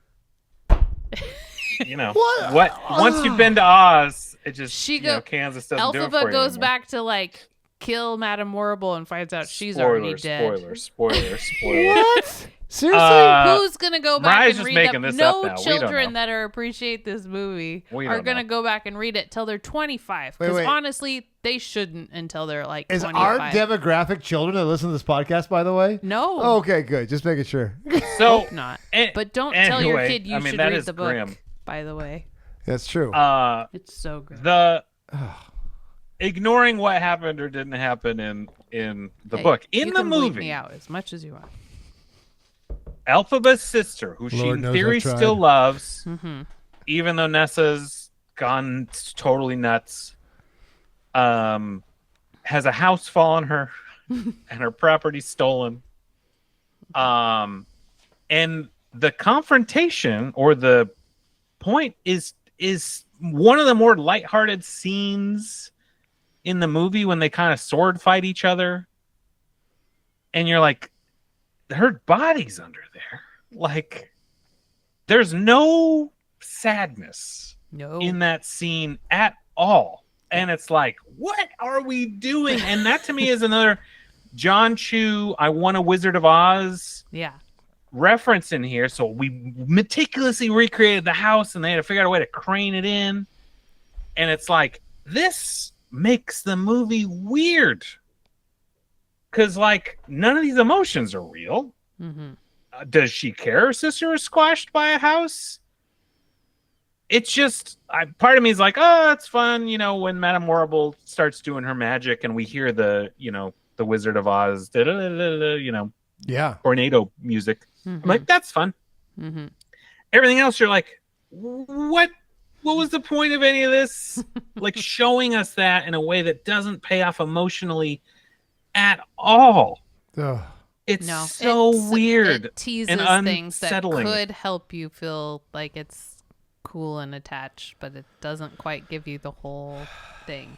You know What? Once you've been to Oz, it just She Kansas doesn't do it for Elphaba you goes anymore. back to like kill Madame Morrible and finds out she's already dead. Spoiler. What? Seriously? Who's gonna go back Mariah's and just read making that? this up No now. We don't children know. that are appreciate this movie We are don't gonna know. go back and read it till they're 25. Wait, Because wait. honestly, they shouldn't until they're like Is 25. our demographic children that listen to this podcast, by the way? No. Oh, okay, good. Just making sure. So Hope not. an- But don't tell your anyway, kid you I mean, should that read is the book. grim. By the way, That's true. it's so good. The ignoring what happened or didn't happen in the Hey, book in you the can bleep movie. me out as much as you want. Elphaba's sister, who she Lord in knows theory I tried. still loves, Mm-hmm. even though Nessa's gone totally nuts, has a house fall on her and her property stolen. And the confrontation or the point is one of the more lighthearted scenes in the movie when they kind of sword fight each other. And you're like, her body's under there. Like, there's no sadness No. in that scene at all. And it's like, what are we doing? And that to me is another John Chu, I Want a Wizard of Oz Yeah. reference in here. So we meticulously recreated the house and they had to figure out a way to crane it in. And it's like, this makes the movie weird. Because, like, none of these emotions are real. Mm-hmm. Does she care her sister was squashed by a house? It's just, part of me is like, oh, it's fun, you know, when Madame Horrible starts doing her magic and we hear the, you know, the Wizard of Oz, you know, yeah. tornado music. Mm-hmm. I'm like, that's fun. Mm-hmm. Everything else, you're like, what was the point of any of this? Like, showing us that in a way that doesn't pay off emotionally at all. Ugh. It's No, so weird. It teases and things that unsettling. could help you feel like it's cool and attached, but it doesn't quite give you the whole thing.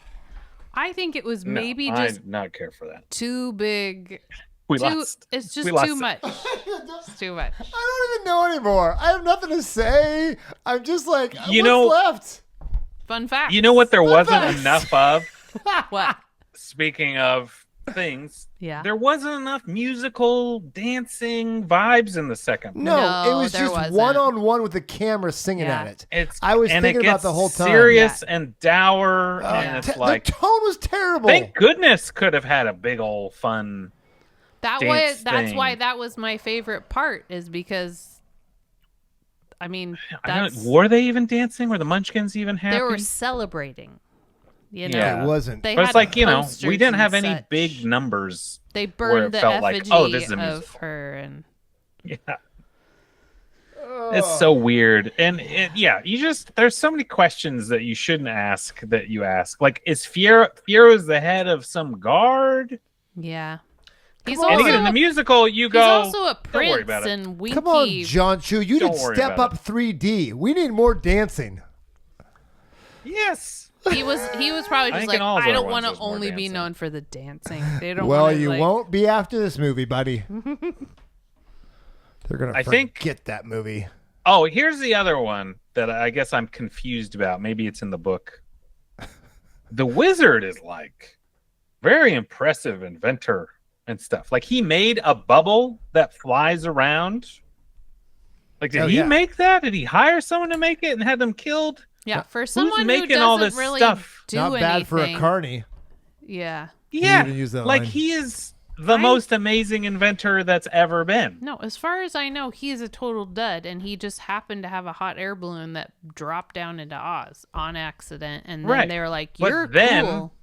I think it was maybe no, just I do not care for that. too big. We too, lost. It's just We lost too it. much. It's too much. I don't even know anymore. I have nothing to say. I'm just like, You what's know- left? Fun fact. You know what there wasn't facts. enough of? What? Speaking of things, Yeah. there wasn't enough musical dancing vibes in the second one. No, it No, was there just wasn't. one-on-one with the camera singing Yeah. at it. It's I was and thinking it about gets the whole time. serious and dour, and it's The like, tone was terrible. thank goodness could have had a big old fun. That dance was that's thing. why that was my favorite part, is because I mean that's Were they even dancing? Were the Munchkins even happy? they were celebrating. You know, Yeah. It wasn't. they But had it's like, you know, posters we didn't have and any such. big numbers. They where burned it the felt like, effigy oh, this is a of musical. her, and Yeah. It's so weird. And yeah, there's so many questions that you shouldn't ask that you ask. Like, is Fiero's the head of some guard? yeah, he's Come on. And also again, in the musical, you he's go, also a don't worry prince about it. and Winky. Come on, John Chu. You Don't did worry step about up 3D. We need more dancing. Yes. He was probably I just think like, in all of I the don't other want to ones there's more only be dancing. known for the dancing. They don't. Well, wanna, you like, won't be after this movie, buddy. They're gonna I forget think- that movie. Oh, here's the other one that I guess I'm confused about. Maybe it's in the book. The wizard is like very impressive inventor and stuff. Like, he made a bubble that flies around. Like, did Oh, he yeah. make that? Did he hire someone to make it and have them killed? Yeah, for someone who making doesn't all this really stuff? do Not bad for a anything. carny. Yeah. Yeah, even use that like line. he is the most amazing inventor that's ever been. No, as far as I know, he is a total dud, and he just happened to have a hot air balloon that dropped down into Oz on accident, and then Right. they were like, But "You're then- cool."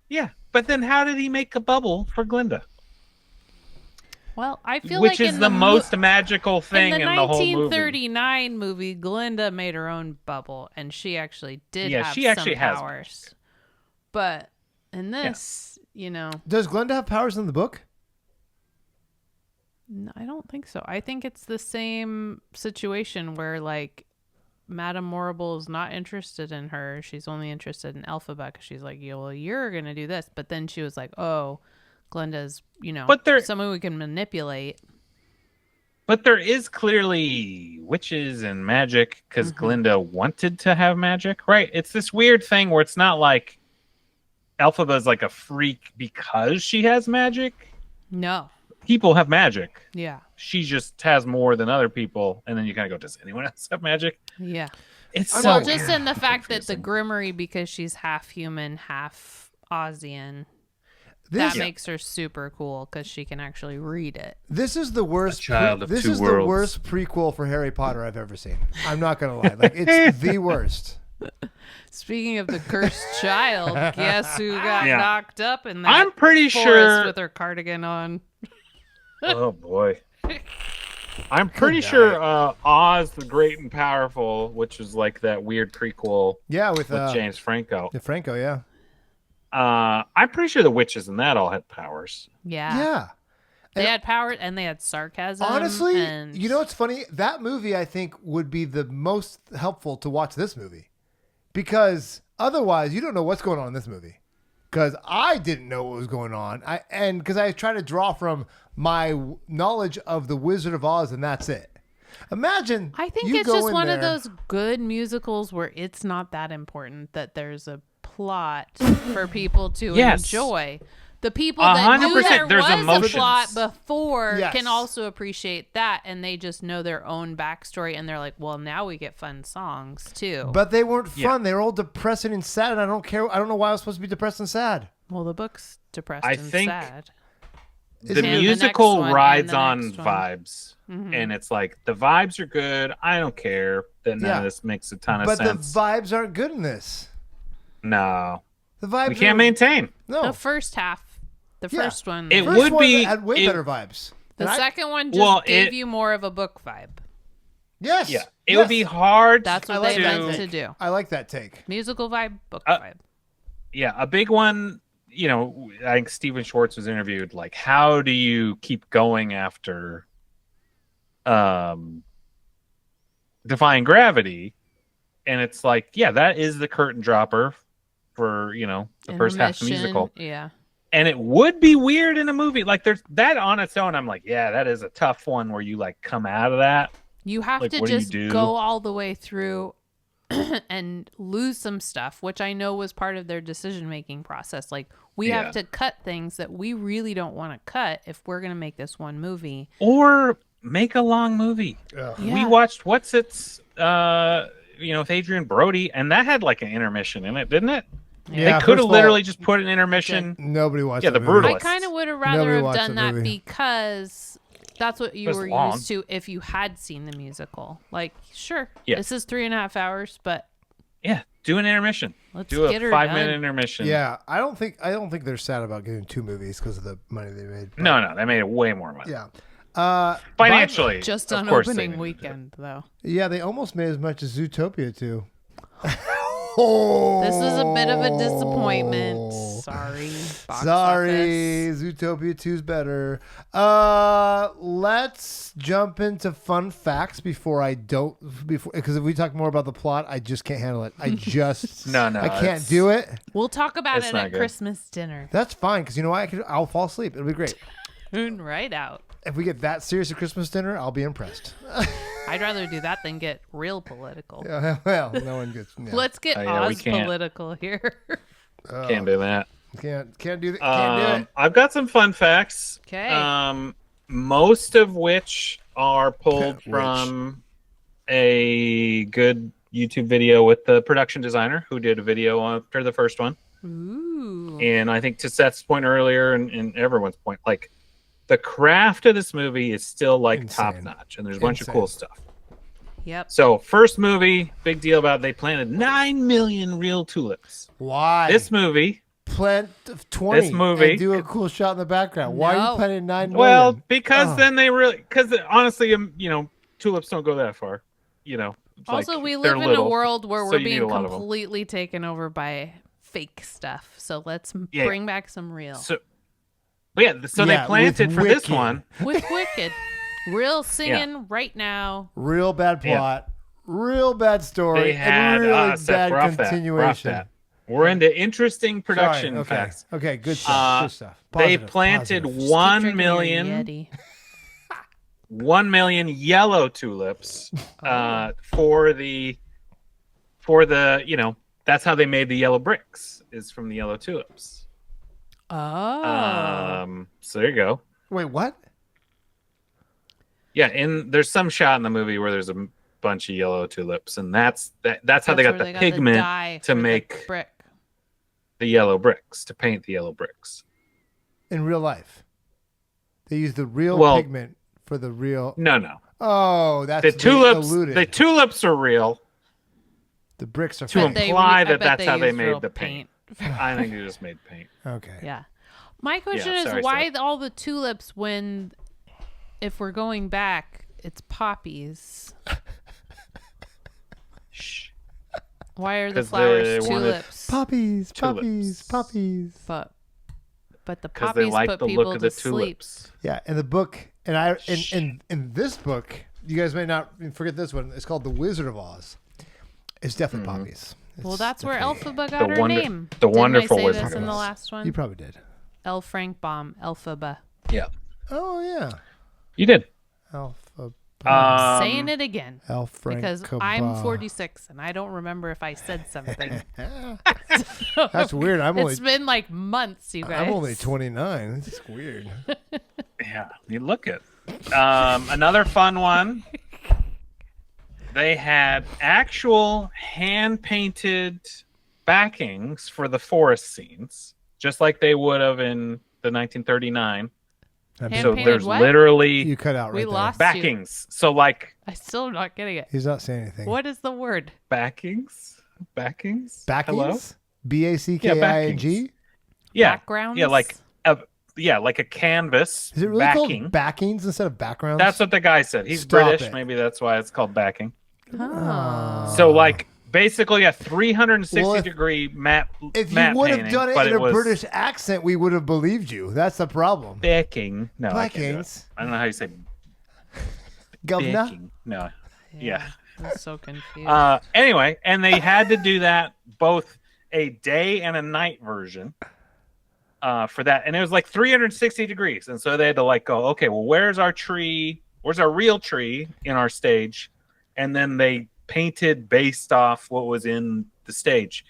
Yeah, but then how did he make a bubble for Glinda? Well, I feel Which like is in the mo- most magical thing in in the the whole movie. 1939 movie, Glinda made her own bubble, and she actually did Yeah, have she actually some has powers. But in this, you know, Does Glenda have powers in the book? I don't think so. I think it's the same situation where, like, Madame Morrible is not interested in her. She's only interested in Elphaba, 'cause she's like, "Yeah, well, you're going to do this." But then she was like, "Oh, Glenda's, you know, But there- someone we can manipulate." But there is clearly witches and magic because Glinda wanted to have magic, right? It's this weird thing where it's not like Elphaba's like a freak because she has magic. No. people have magic. Yeah. She just has more than other people, and then you kind of go, does anyone else have magic? Yeah. It's Well, so just in the fact that the confusing. Grimmery, because she's half human, half Ozian, This that makes her super cool because she can actually read it. this is the worst. child of This two is the worlds. worst prequel for Harry Potter I've ever seen. I'm not gonna lie. Like it's the worst. Speaking of the cursed child, guess who got Yeah. knocked up in that I'm pretty forest sure. with her cardigan on? Oh boy. I'm pretty sure Oz the Great and Powerful, which is like that weird prequel Yeah, with James Franco. Franco. Yeah. I'm pretty sure the witches in that all had powers. Yeah. Yeah. They had power and they had sarcasm. Honestly, and you know what's funny? That movie I think would be the most helpful to watch this movie, because otherwise you don't know what's going on in this movie. Because I didn't know what was going on, because I try to draw from my knowledge of the Wizard of Oz, and that's it. Imagine. I think you it's go just in one of there- those good musicals where it's not that important that there's a plot for people to Yes. enjoy. The people that knew 100%, there there's was emotions. a plot before Yes. can also appreciate that, and they just know their own backstory, and they're like, well, now we get fun songs too. But they weren't Yeah. fun. They were all depressing and sad, and I don't care. I don't know why I was supposed to be depressed and sad. well, the book's depressed I and think- sad. The And the next musical one, and rides the on next one. vibes. Mhm. And it's like, the vibes are good. I don't care. That none Yeah. of this makes a ton of But sense. the vibes aren't good in this. No. The vibes We can't are, maintain. No. The first half, the Yeah. first one, It First would one be- had way it- better vibes. the And I- second one just Well, gave it- you more of a book vibe. Yes. Yeah. It would be hard That's what I like they that meant take. to do. I like that take. Musical vibe, book Uh, vibe. Yeah, a big one, you know, I think Stephen Schwartz was interviewed, like, how do you keep going after Defying Gravity? And it's like, yeah, that is the curtain dropper for, you know, the first half of the Intermission, musical. Yeah. And it would be weird in a movie. Like, there's that on its own. I'm like, yeah, that is a tough one where you, like, come out of that. You have Like, to what do you just do? go all the way through and lose some stuff, which I know was part of their decision making process. Like, we Yeah. have to cut things that we really don't want to cut if we're going to make this one movie. Or make a long movie. Ugh. We Yeah. watched What's It's, you know, with Adrian Brody, and that had like an intermission in it, didn't it? Yeah, They could first have of all, literally just put an intermission. Nobody watched Yeah, that the movie. Brutal. I kind of would have Nobody rather have watched done that that movie. because that's what you It's were long. used to if you had seen the musical. Like, sure, Yeah. this is 3.5 hours, but Yeah, do an intermission. let's Do get a her 5-minute done. intermission. Yeah, I don't think they're sad about getting 2 movies because of the money they made. But, No, they made it way more money. Yeah. Financially, Just of on course they opening needed it. weekend, though. Yeah, they almost made as much as Zootopia too. This is a bit of a disappointment. Sorry. box Sorry, office. Zootopia 2's better. Let's jump into fun facts before because if we talk more about the plot, I just can't handle it. I just No, I can't it's- do it. We'll talk about It's it not at good. Christmas dinner. That's fine because you know what? I'll fall asleep. It'll be great. Tune right out. If we get that serious at Christmas dinner, I'll be impressed. I'd rather do that than get real political. Yeah, well, no one gets. Yeah. Let's get Oh, yeah, we Oz can't. political here. Can't do that. Can't do that. Can't do it. I've got some fun facts. 'Kay. Most of which are pulled Which? from a good YouTube video with the production designer who did a video after the first one. Ooh. And I think to Seth's point earlier and everyone's point, like, the craft of this movie is still like Insane. top notch, and there's a bunch of Insane. cool stuff. Yep. So, first movie, big deal about it, they planted 9 million real tulips. Why? This movie, plant 20. This movie- And do a cool shot in the background. Why are No. you planting 9 million? well, because Oh. then they really, because honestly, you know, tulips don't go that far. You know, it's Also, like, we they're live in a little, world where so we're you need being a lot of 'em. completely taken over by fake stuff. So let's Yeah. bring back some real. But yeah, so Yeah, they planted with for this Wicked. one. With Wicked. Real singing right now. Real bad Yeah. plot. Real bad story. They had and really Seth, bad we're off continuation. that. We're into interesting production Sorry, okay. facts. Okay, good stuff. Good stuff. They Positive, planted positive. Just keep 1 drinking your million, Yeti. 1 million yellow tulips for the you know, that's how they made the yellow bricks, is from the yellow tulips. Oh. So there you go. Wait, what? Yeah, and there's some shot in the movie where there's a bunch of yellow tulips, and that's how they got where the pigment to make brick. the yellow bricks, to paint the yellow bricks. In real life, they use the real pigment for the real. No. Oh, that's The tulips. The tulips are real. The bricks are to fake. imply that's how they made the paint. I think they just made paint. Okay. Yeah. My question is why all the tulips when, if we're going back, it's poppies. Shh. Why are the flowers tulips? Poppies. But the poppies like put the people look of to the sleep. tulips. Yeah, in the book, and in this book, you guys may not forget this one. It's called The Wizard of Oz. It's definitely poppies. Well, that's where Elphaba got her name. The Didn't wonderful I say Wizard this of in the Oz. last one? You probably did. L. Frank Baum, Elphaba. Yeah. Oh yeah. You did. Alpha. Saying it again. L. Frank. Because I'm 46 and I don't remember if I said something. That's weird. It's been like months, you guys. I'm only 29. This is weird. Yeah, you look it. Another fun one. They had actual hand-painted backings for the forest scenes, just like they would have in the 1939. So there's what? literally You cut out right We there. lost backings. So like I still am not getting it. He's not saying anything. What is the word? backings. Hello? Backings? BACKING? Yeah. Backgrounds? Yeah, like a canvas. Is it really backing. called backings instead of backgrounds? That's what the guy said. He's Stop British. it. Maybe that's why it's called backing. Oh. So like basically a 360-degree map. If map you would have painting, done it but in a was British accent, we would have believed you. That's the problem. backing. No, I can't do it. Backings. I don't know how you say Governor? backing. No. Yeah. I'm so confused. Anyway, and they had to do that both a day and a night version for that, and it was like 360 degrees, and so they had to like go, okay, well, where's our tree? Where's our real tree in our stage? And then they painted based off what was in the stage.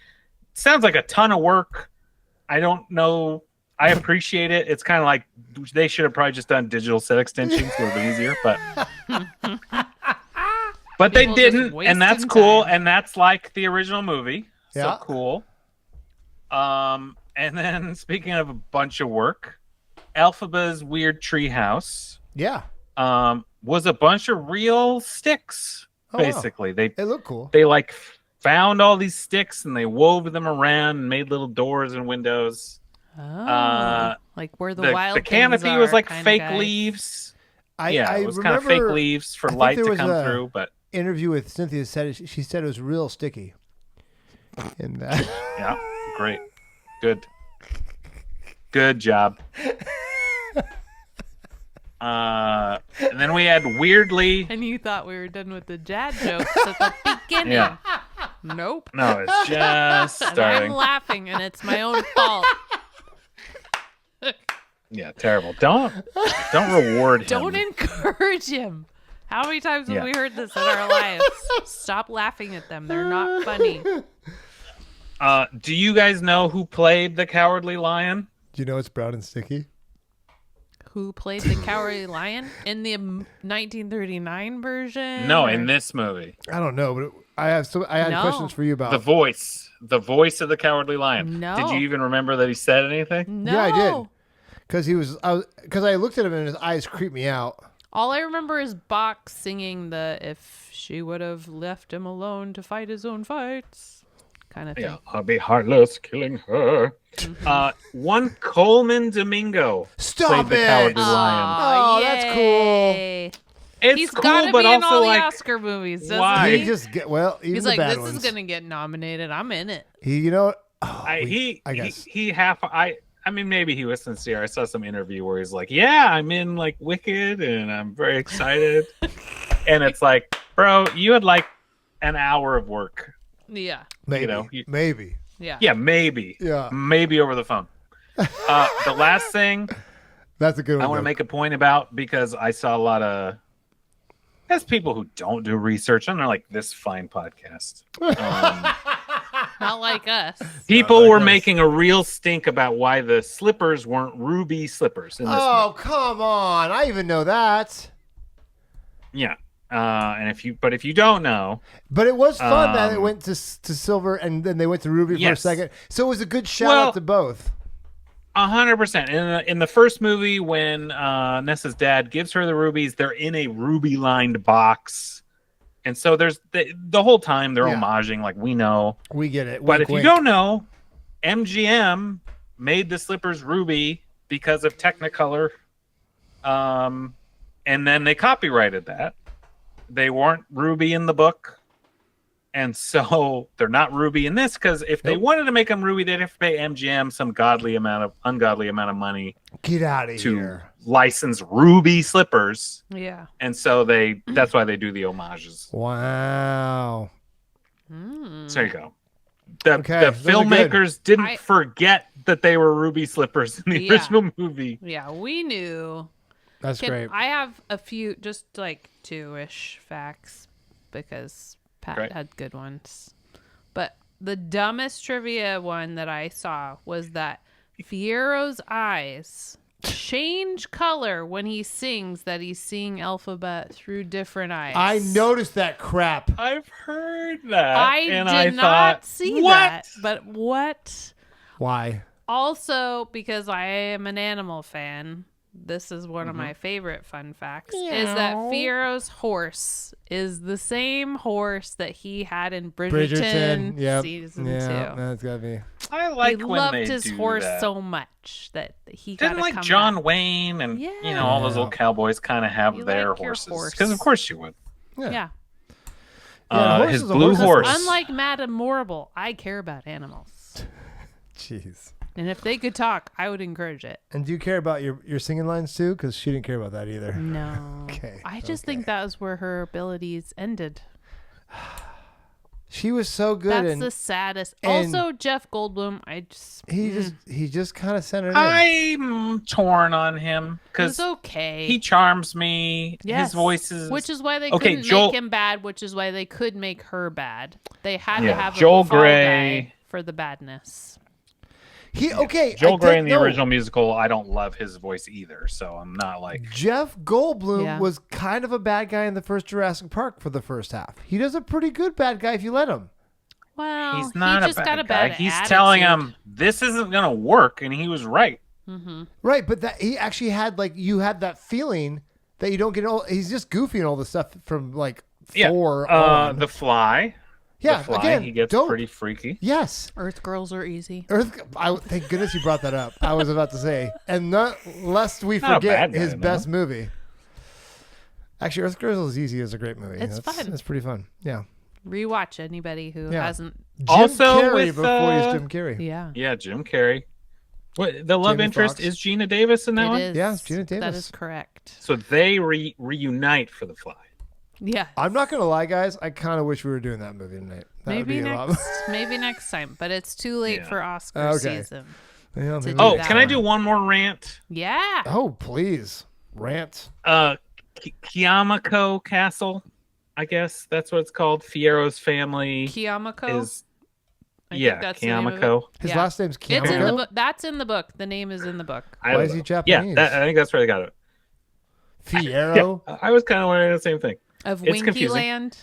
Sounds like a ton of work. I don't know. I appreciate it. It's kind of like they should have probably just done digital set extensions. A little bit easier, but they People just didn't, and that's wasting cool. time. And that's like the original movie. Yeah. So cool. And then speaking of a bunch of work, Elphaba's weird tree house Yeah. was a bunch of real sticks. Oh, wow. Basically, It looked cool. they like found all these sticks and they wove them around and made little doors and windows. Like where the The wild canopy things was are like kinda fake guy. leaves. I It was kind of fake remember leaves for I think light there to was come a- through, but interview with Cynthia said she said it was real sticky. And that yeah, great, good job. And then we had weirdly. And you thought we were done with the Jad jokes at the beginning. Yeah. Nope. No, it's just And I'm starting. laughing, and it's my own fault. Yeah, terrible. Don't reward him. Don't encourage him. How many times have Yeah. we heard this in our lives? Stop laughing at them. They're not funny. Do you guys know who played the Cowardly Lion? do you know it's brown and sticky? Who played the Cowardly Lion in the 1939 version? No, or- in this movie. I don't know, but I had No. questions for you about The voice of the Cowardly Lion. No. Did you even remember that he said anything? No. Yeah, I did. Because I looked at him and his eyes creeped me out. All I remember is Bach singing the "If she would have left him alone to fight his own fights" kind of thing. Yeah, I'll be heartless, killing her. One Coleman Domingo Stop played the it! Cowardly Lion. Oh, that's cool. yay. It's He's cool, got to but be in also all the like, Oscar movies, doesn't why? He he? just get even He's the like, bad this ones. is gonna get nominated. I'm in it. You know, I guess. I mean, maybe he was sincere. I saw some interview where he's like, "Yeah, I'm in like Wicked, and I'm very excited." And it's like, bro, you had like an hour of work. Yeah, maybe, maybe. yeah. Yeah, maybe. Yeah. Maybe over the phone. The last thing That's a good one. I want to make a point about, because I saw a lot of as people who don't do research on like this fine podcast. Not like us. People were us. making a real stink about why the slippers weren't ruby slippers in this Oh, movie. come on. I even know that. Yeah. But if you don't know, But it was fun that it went to silver and then they went to ruby for a Yes. second. So it was a good shout out to both. 100%. In the first movie, when Nessa's dad gives her the rubies, they're in a ruby-lined box, and so there's the whole time they're homaging, like we know, we get it. But Wink, if you wink. don't know, MGM made the slippers ruby because of Technicolor, and then they copyrighted that. They weren't ruby in the book, and so they're not ruby in this, because if they wanted to make them ruby, they'd have to pay MGM some ungodly amount of money. Get out of to here. license ruby slippers. Yeah. And so that's why they do the homages. Wow. So there you go. The those are filmmakers didn't forget that they were ruby slippers in the original movie. Yeah, we knew. That's great. I have a few, just like 2-ish facts, because Pat had good ones. But the dumbest trivia one that I saw was that Fiero's eyes change color when he sings, that he's seeing alphabet through different eyes. I noticed that crap. I've heard that. I did not see that. But what? Why? Also, because I am an animal fan, this is one of my favorite fun facts, is that Fiero's horse is the same horse that he had in Bridgerton, season 2. That's gotta be. I like he when loved they his do horse that. so much that he Didn't gotta like come John back. Wayne and all those old cowboys kind of have You their like your horses, horse. because of course you would. Yeah. His blue horse. Unlike Madame Morrible, I care about animals. Jeez. And if they could talk, I would encourage it. And do you care about your singing lines too? Because she didn't care about that either. No. Okay. I just think that was where her abilities ended. She was so good. That's and the saddest. and Also, Jeff Goldblum, he just kind of sent it in. I'm torn on him it because was okay. he charms me. Yes. His voice is, which is why they Okay, couldn't Joel- make him bad, which is why they could make her bad. They had to have Joel a fall Grey. guy for the badness. Joel I Grey did in the know original musical, I don't love his voice either, so I'm not like Jeff Goldblum Yeah. was kind of a bad guy in the first Jurassic Park for the first half. He does a pretty good bad guy if you let him. Well, he's not he a just bad got a guy. bad He's attitude. telling him this isn't gonna work, and he was right. Mm-hmm. Right, but that he actually had you had that feeling that you don't get all. He's just goofy and all the stuff from like 4 on. The Fly. Yeah, the Fly, again, he gets don't- pretty freaky. Yes. Earth Girls are easy. Thank goodness you brought that up. I was about to say, and not lest we Not a forget bad guy, his no. best movie. Actually, Earth Girls is Easy is a great movie. It's That's fun. It's pretty fun. Yeah. Rewatch anybody who Yeah. hasn't. Jim Also Carrey with, before he's Jim Carrey. Yeah, Yeah, Jim Carrey. What the love Jamie interest Foxx. is Gina Davis in that it one? is. Yeah, it's Gina That Davis. is correct. So they reunite for the Fly. Yeah. I'm not gonna lie, guys. I kind of wish we were doing that movie tonight. That would Maybe be a lot. maybe next time, but it's too late Yeah. for Oscar Okay. season. Yeah, to maybe do Oh, that can I one. do one more rant? Yeah. Oh, please, rant. Kiamako Castle, I guess that's what it's called. Fiero's family Kiyamako. is I think that's the name of it. Kiamako. His Yeah. last name's It's in the Kiamako. book. That's in the book. The name is in the book. I Why don't is he know. Japanese? Yeah, I think that's where they got it. Fiero. Yeah, I was kind of wondering the same thing. Of It's Winky confusing. Land.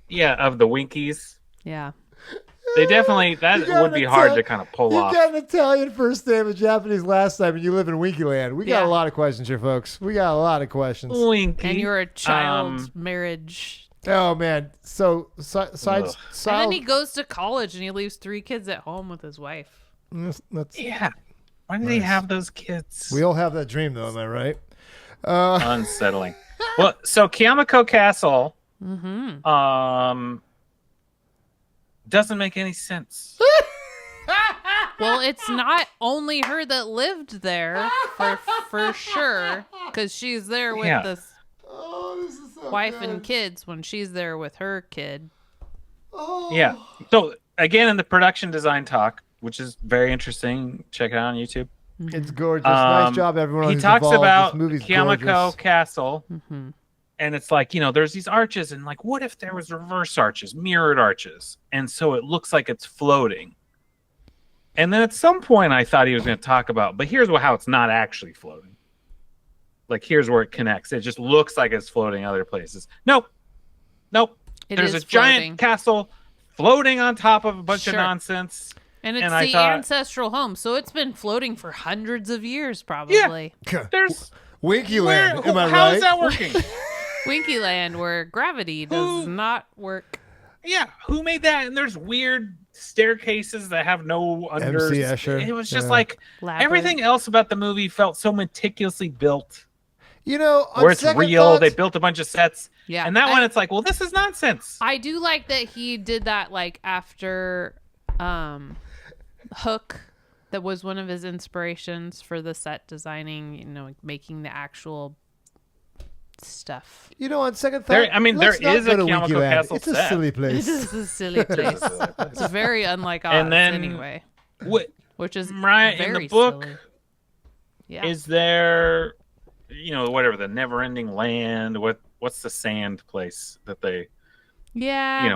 Yeah, of the Winkies. Yeah. They definitely, that You got would be an hard Ital- to kind of pull You off. got an Italian first name, a Japanese last name, and you live in Winkyland. We got Yeah. a lot of questions here, folks. We got a lot of questions. Winky. And you're a child marriage. Oh man. So Ugh. And then he goes to college and he leaves 3 kids at home with his wife. Yeah. Why did he have those kids? We all have that dream, though. Am I right? Unsettling. Well, so Kiamako Castle doesn't make any sense. Well, it's not only her that lived there for sure, because she's there with Yeah. this Oh, this is so wife good. and kids when she's there with her kid. Oh. Yeah. So again, in the production design talk, which is very interesting, check it out on YouTube. It's gorgeous. Nice Um, job, everyone. He who's talks involved. about This movie's Kiamako gorgeous. Castle, Mm-hmm. and it's like, there's these arches, and like, what if there was reverse arches, mirrored arches, and so it looks like it's floating. And then at some point, I thought he was going to talk about, but here's how it's not actually floating. like here's where it connects. It just looks like it's floating other places. Nope. There's a giant castle floating on top of a bunch of nonsense. And it's the ancestral home, so it's been floating for hundreds of years, probably. Yeah. There's Winky Land. Am I right? How is that working? Winky Land, where gravity does not work. Yeah, who made that? And there's weird staircases that have no under. MC Escher. It was just like everything else about the movie felt so meticulously built. You know, where it's real. thoughts, they built a bunch of sets. Yeah, and that one, it's like, well, this is nonsense. I do like that he did that, like after Hook. That was one of his inspirations for the set designing. You know, making the actual stuff. You know, on second thought, there is a Yamako Castle It's set. a silly place. It is a silly place. It's very unlike Oz, and then, anyway. Which is Mariah, very in the book, silly. Yeah. Is there, whatever, the never-ending land? What's the sand place that they? Yeah.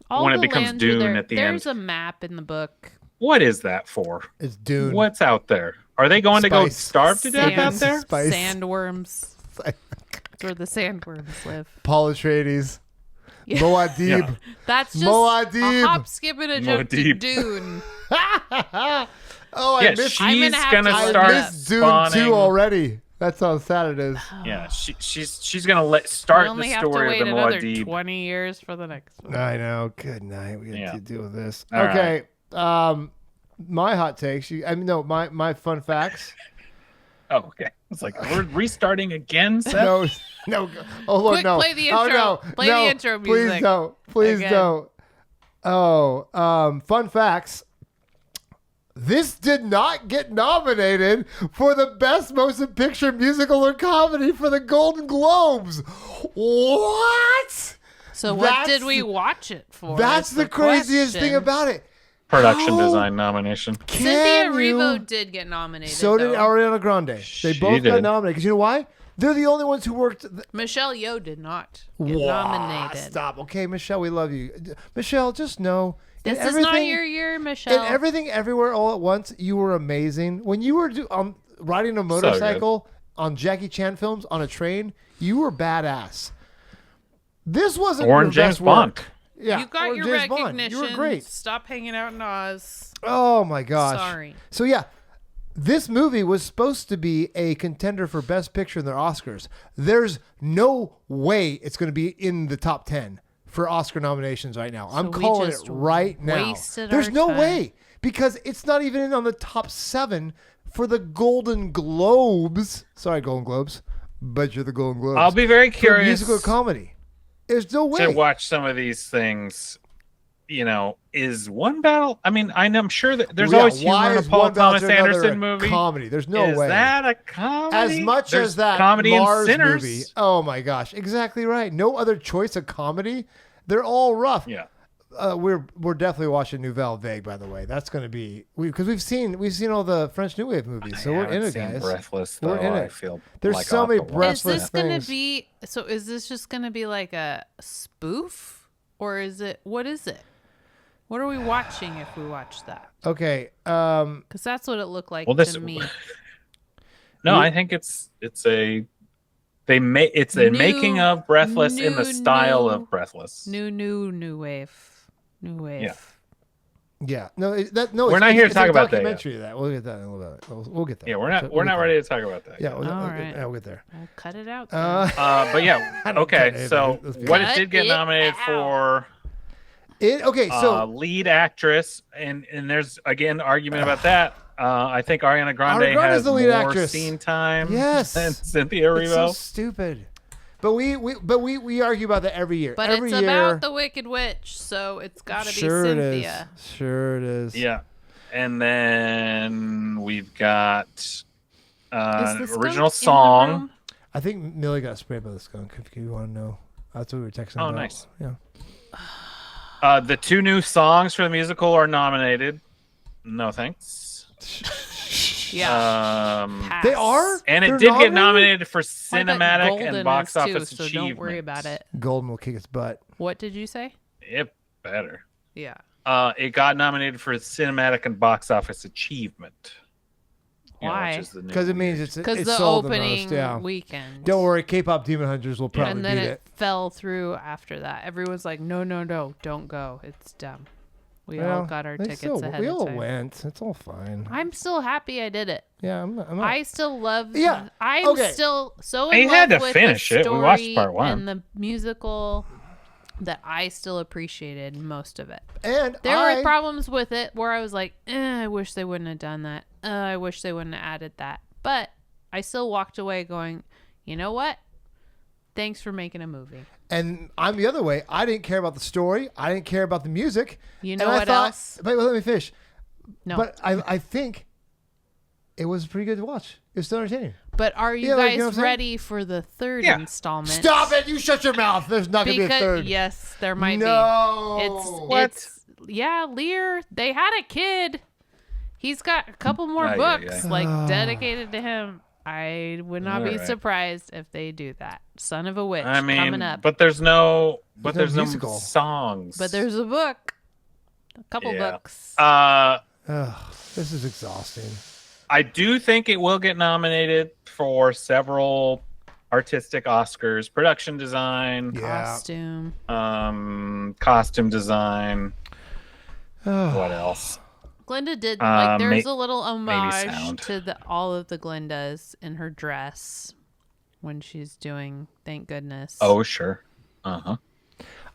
All when it becomes Dune at the end. There's a map in the book. What is that for? It's Dune. What's out there? Are they going to go starve to death out there? Sandworms. That's where the sandworms live. Paul Atreides. Yeah. Muad'Dib. Yeah. That's just Muad'Dib. a hop, skip, and a jump to Dune. I missed. She's gonna I start missed Dune spawning. 2 already. That's how sad it is. Yeah, she's gonna start the story of the another Muad'Dib. 20 years for the next one. I know. Good night. We have to deal with this. All okay. My hot takes. My fun facts. Oh, okay. It's like we're restarting again, Seth? No. Oh, Lord, Quick, no. play the intro. Oh, no. Play the intro music. Please don't. Please Again. don't. Oh, fun facts. This did not get nominated for the Best Motion Picture Musical or Comedy for the Golden Globes. What? So what did we watch it for? That's the craziest question. thing about it. Production design nomination. Cynthia Erivo did get nominated. So did though. Ariana Grande. They both got nominated. Because you know why? They're the only ones who worked. Michelle Yeoh did not get nominated. Stop. Okay, Michelle, we love you. Michelle, just know. This is not your year, Michelle. And Everything Everywhere All at Once, you were amazing. When you were riding a motorcycle on Jackie Chan films on a train, you were badass. This wasn't Or your James best Bond. work. Yeah, you got or your James Bond. recognition. You were great. Stop hanging out in Oz. Oh my gosh. Sorry. So yeah, this movie was supposed to be a contender for Best Picture in their Oscars. There's no way it's going to be in the top 10 for Oscar nominations right now. I'm calling it right now. There's no way, because it's not even in on the top 7 for the Golden Globes. Sorry, Golden Globes, but you're the Golden Globes. I'll be very curious. For musical comedy. There's no way to watch some of these things. Is one battle? I mean, I'm sure that there's always humor in a Paul Thomas Anderson movie. Comedy. There's no way. Is that a comedy? As much there's as that comedy Mars in Sinners. movie. Oh my gosh, exactly right. No other choice of comedy. They're all rough. Yeah. We're definitely watching Nouvelle Vague, by the way. That's going to be because we've seen all the French New Wave movies, so we're in it, guys. Breathless, we're in it. I feel there's like so many off the wall. breathless Is this going things. to be? So is this just going to be like a spoof, or is it? What is it? What are we watching if we watch that? Okay. Because that's what it looked like to me. No, I think it's a making of Breathless in the style of Breathless. New wave. Yeah. No. We're not here to talk about that. Documentary of that. We'll get that in a little bit. We'll get there. Yeah, we're not ready to talk about that. Yeah. Right. We'll get there. We'll cut it out. But yeah. Okay. So what it did get nominated for. So lead actress, and there's again argument about that. I think Ariana Grande has the lead more actress. Scene time Yes. than Cynthia Erivo. It's so stupid. But we argue about that every year. But every it's year, about the Wicked Witch, so it's got to be Sure Cynthia. It is. Sure it is. Yeah, and then we've got Is the skunk original in the song. room? I think Millie got sprayed by the skunk. If you want to know, that's what we were texting about. Oh, nice. Yeah. The 2 new songs for the musical are nominated. No thanks. Yeah. Pass. They are, and it They're did get nominated for Well, I bet cinematic Golden and box is too, office so achievement. don't worry about it. Golden will kick its butt. What did you say? It better. Yeah. It got nominated for cinematic and box office achievement. Why? which is the new Because it means year's. Because it's the sold opening the most. Yeah. weekend. Don't worry, K-pop Demon Hunters will probably And then beat it it. fell through after that. Everyone's like, no, don't go. It's dumb. We all got our tickets ahead we of all time. went. It's all fine. I'm still happy I did it. Yeah, I'm not. I still love. Yeah, I'm okay. still so I in had love to with finish the it. We watched story part one. and the musical that I still appreciated most of it. And There were problems with it where I was like, I wish they wouldn't have done that. I wish they wouldn't have added that. But I still walked away going, you know what? Thanks for making a movie. And I'm the other way. I didn't care about the story. I didn't care about the music. You know and I what thought, else? But let me finish. No. But I think it was pretty good to watch. It was still entertaining. But are you Yeah, like, guys you know what I'm saying? ready for the third Yeah. installment? Stop it! You shut your mouth. There's not gonna be a third. Yes, there might No. be. It's yeah, Lear. They had a kid. He's got a couple more books like dedicated to him. I would not be surprised if they do that. Son of a Witch I mean, coming up. but there's no musical. songs. But there's a book. A couple books. This is exhausting. I do think it will get nominated for several artistic Oscars: production design, Costume. costume design. What else? Glinda did like there's a little sound. homage to all of the Glindas in her dress when she's doing Thank Goodness. Oh, sure. Uh-huh.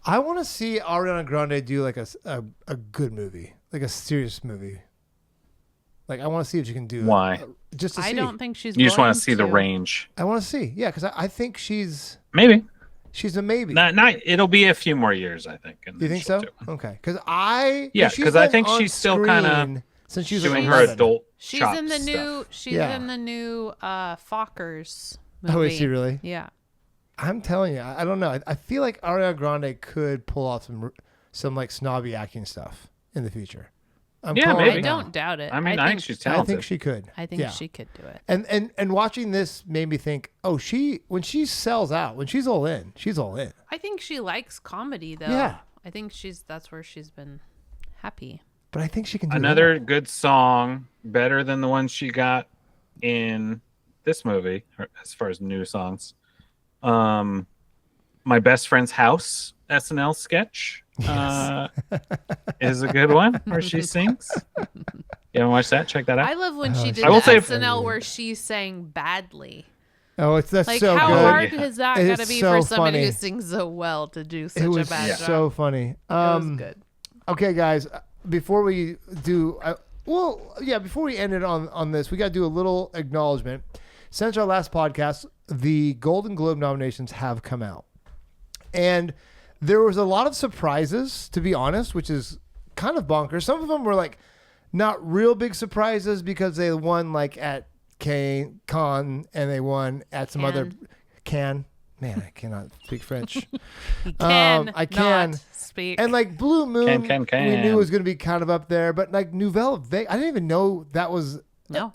I want to see Ariana Grande do like a good movie, like a serious movie. Like I want to see if she can do. Why? Just to see. I don't think she's. You just want to see the range. I want to see. Yeah, because I think she's Maybe. a maybe. Not. It'll be a few more years, I think. You think so? Okay, because because I think she's still kind of since she's doing like her 11. adult. She's in the new. She's in the new Fockers movie. Oh, is she really? Yeah. I'm telling you, I don't know. I feel like Ariana Grande could pull off some like snobby acting stuff in the future. Maybe. I don't doubt it. I mean, I think she's talented. I think she could. I think she could do it. And watching this made me think, when she sells out, when she's all in, she's all in. I think she likes comedy though. Yeah. I think that's where she's been happy. But I think she can do another good song, better than the one she got in this movie, as far as new songs. My Best Friend's House SNL sketch is a good one where she sings. You haven't watched that? Check that out. I love when she did will say SNL where she sang badly. Oh, that's like so how good. hard has that got to be so for somebody funny. who sings so well to do such It was a bad job? so funny. It was good. Okay, guys, before we do, before we end it on this, we got to do a little acknowledgement. Since our last podcast, the Golden Globe nominations have come out. And there was a lot of surprises, to be honest, which is kind of bonkers. Some of them were like not real big surprises because they won like at Cannes and they won at some other Cannes. Man, I cannot speak French. You can I can speak. And like Blue Moon, can. we knew was going to be kind of up there, but like Nouvelle Vague, I didn't even know that was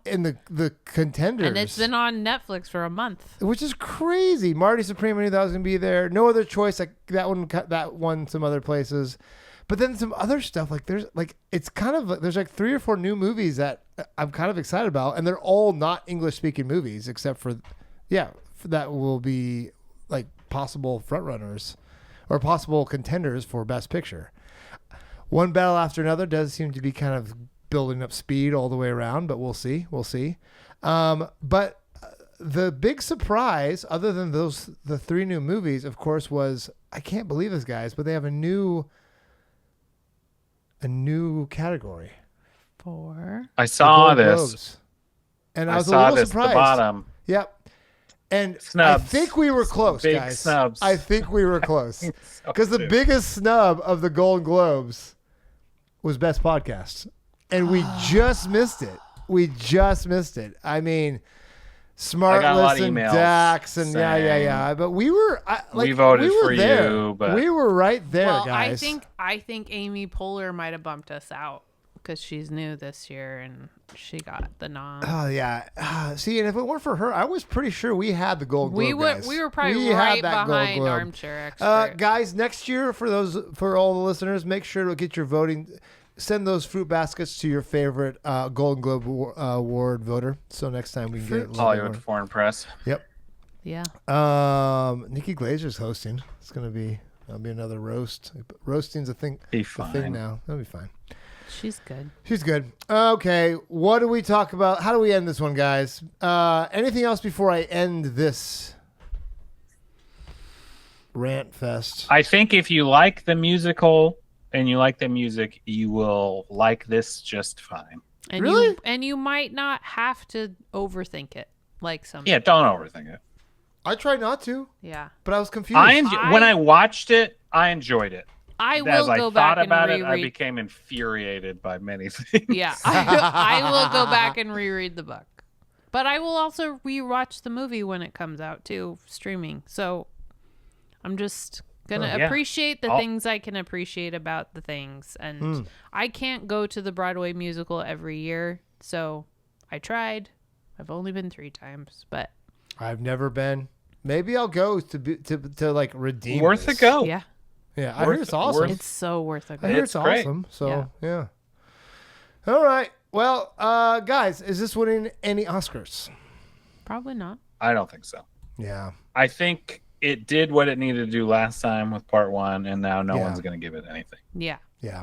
in the contenders. And it's been on Netflix for a month, which is crazy. Marty Supreme, I knew that was going to be there. No Other Choice, like that won some other places, but then some other stuff like there's like 3 or 4 new movies that I'm kind of excited about, and they're all not English speaking movies except for that will be like possible frontrunners or possible contenders for Best Picture. One Battle After Another does seem to be kind of building up speed all the way around, but we'll see. But the big surprise, other than the 3 new movies, of course, was, I can't believe this, guys, but they have a new category. I saw this. Globes. And I was saw a little surprised. The bottom. Yep. And Snubs. I think we were close, Big guys. snubs. I think we were close. Because the biggest snub of the Golden Globes was Best Podcast. And we just missed it. I mean, Smartless and Dax and yeah. But we were we voted for there. you, but we were right there, well, guys. I think Amy Poehler might have bumped us out because she's new this year and she got the nom. Oh yeah. See, and if it weren't for her, I was pretty sure we had the Golden Globe. Guys. We were probably right behind Armchair Expert. Guys, next year for all the listeners, make sure to get your voting. send those fruit baskets to your favorite Golden Globe Award voter. So next time we can get a little bit Hollywood more. Foreign Press. Yep. Yeah. Nikki Glazer's hosting. It's gonna be that'll be another roast. Roasting's a thing. Be A thing fine. now. That'll be fine. She's good. She's good. Okay, what do we talk about? How do we end this one, guys? Anything else before I end this rant fest? I think if you like the musical and you like the music, you will like this just fine. And Really? you might not have to overthink it like some. Yeah, don't overthink it. I tried not to, Yeah. but I was confused. When I watched it, I enjoyed it. I As will I go thought back and about it, I reread. became infuriated by many things. Yeah, I will go back and reread the book, but I will also rewatch the movie when it comes out too, streaming. So I'm just gonna Yeah. appreciate the I'll- things I can appreciate about the things, and I can't go to the Broadway musical every year, so I tried. I've only been 3 times, but I've never been. Maybe I'll go to like redeem. Worth this. a go. yeah, Yeah, I heard it's awesome. worth- it's so worth it. I heard it's It's great. awesome. So yeah. All right. Well, guys, is this winning any Oscars? Probably not. I don't think so. Yeah. I think it did what it needed to do last time with part 1, and now no Yeah. one's going to give it anything. Yeah. Yeah.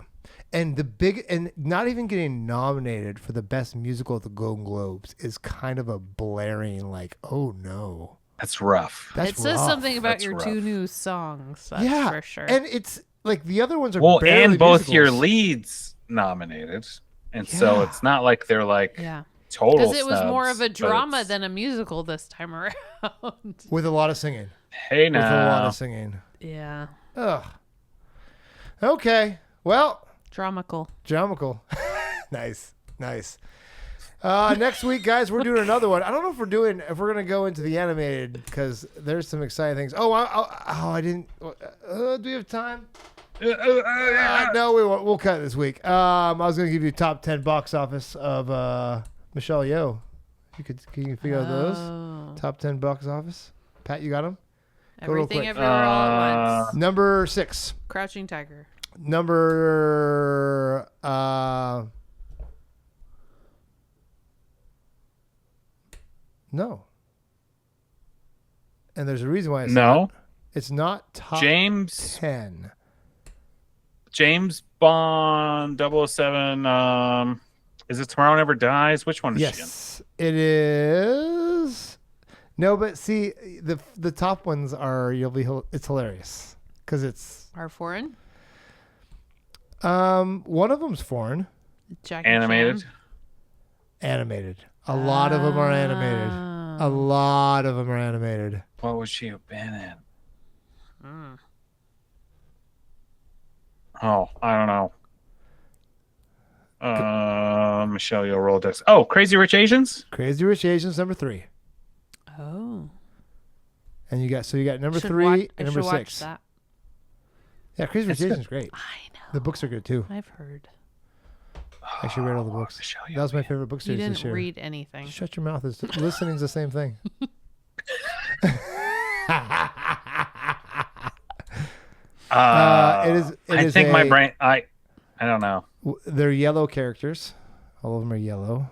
And not even getting nominated for the best musical at the Golden Globes is kind of a blaring like, oh no. That's rough. That's It says rough. something about That's your rough. 2 new songs. That's yeah, for sure. And it's like the other ones are Well, barely and both your musicals. leads nominated, and so Yeah. it's not like they're like yeah. total. Because it was more snubs, of a but drama it's- than a musical this time around. with a lot of singing. Hey With a lot now, of singing. Yeah. Ugh. Okay. Well, Dramical. Dramical. Nice. Next week, guys, we're doing another one. I don't know if we're gonna go into the animated because there's some exciting things. Oh, I didn't. Do we have time? No, we won't. We'll cut this week. I was gonna give you top 10 box office of Michelle Yeoh. Can you figure out those Oh. top 10 box office? Pat, you got them? Go real Everything quick. Everywhere All at Once. Number 6. Crouching Tiger. Number no. And there's a reason why no, it's not top James 10. Bond 007. Is it Tomorrow Never Dies? Which one is she in? Yes, it is. No, but see, the top ones are it's hilarious because it's Are foreign? one of them's foreign, Jackie Animated. Chan? animated. A lot of them are animated. A lot of them are animated. What would she have been in? Oh, I don't know. Michelle Yeoh Rolodex. Oh, Crazy Rich Asians? Crazy Rich Asians number 3, Oh. and you got number Should 3 watch- I and number should watch 6. That. Yeah, Crazy Rich It's good. Asians is great. I know. The books are good too. I've heard. I actually read all the books. Michelle That was my Yeoh. favorite book You series didn't this year. read anything. Shut your mouth. Listening's the same thing. It is. I think my brain. I don't know. They're yellow characters. All of them are yellow.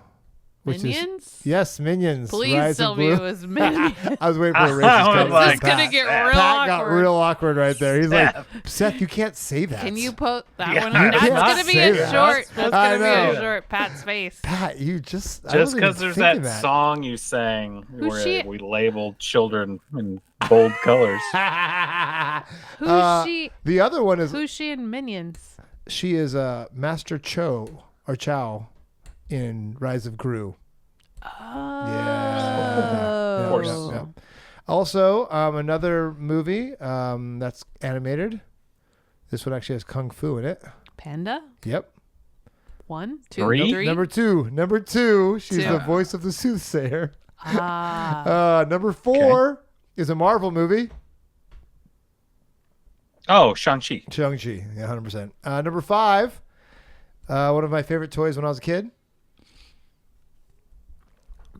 Minions? Yes, Minions. Please Rise tell of me Blue. it was Minions. I was waiting for a I racist was comment. like, This is going to Pat. get Pat real Pat got awkward. real awkward right there. He's like, Seth, you can't say that. Can you post that Yeah, one? you That's cannot going to be say a that. short. That's I going to be know. a short. Pat's face. Pat, you just. I Just wasn't because even there's thinking that song you sang Who's where she? we labeled children in bold colors. Who's she? The other one is Who's she in Minions? she is Master Cho or Chow in Rise of Gru. Oh. Yeah. Of course. Yeah. Also, another movie that's animated. This one actually has kung fu in it. Panda? Yep. 1, 2, Three? 3. Number two. She's Two. the voice of the soothsayer. Ah. Number 4 is a Marvel movie. Oh, Shang-Chi. Shang-Chi. Yeah, 100%. Number 5, one of my favorite toys when I was a kid.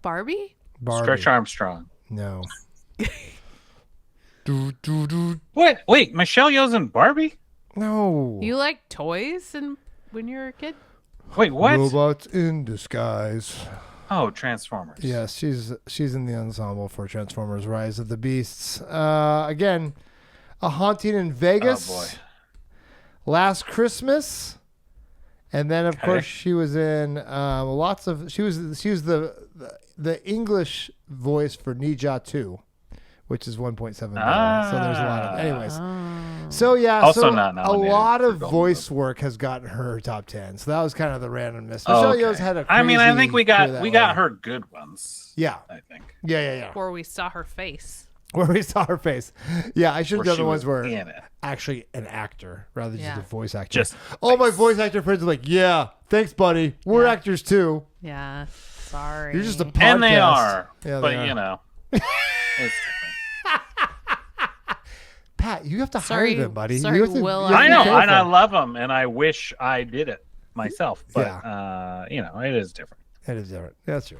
Barbie? Barbie. Stretch Armstrong. No. do. What? Wait, Michelle Yeoh's in Barbie? No. You like toys? And when you were a kid? Wait, what? Robots in Disguise. Oh, Transformers. Yes, she's in the ensemble for Transformers: Rise of the Beasts. Again, A Haunting in Vegas. Oh boy. Last Christmas, and then of course she was in lots of. She was the English voice for Ninja 2, which is 1.7 billion. So there's a lot of. Anyways, so yeah, Also so not a nominated lot for of Golden voice work has gotten her top 10. So that was kind of the randomness. Michelle Yeoh's had a. I mean, I crazy think we career got that way. her good ones. Yeah, I think. yeah. Where we saw her face. Where we saw her face. Yeah, I should have Where done the she ones was where in it. actually an actor rather than just Yeah. a voice actor. Just all my face. voice actor friends are like, yeah, thanks, buddy. We're Yeah. actors too. Yeah. Sorry. You're just a podcast. And they are. Yeah, but they are. you know. It's different. Pat, you have to Sorry- hire them, buddy. sorry, You have to, Will, you have I to know, be and I careful. love them, and I wish I did it myself. But you know, it is different. It is different. That's true.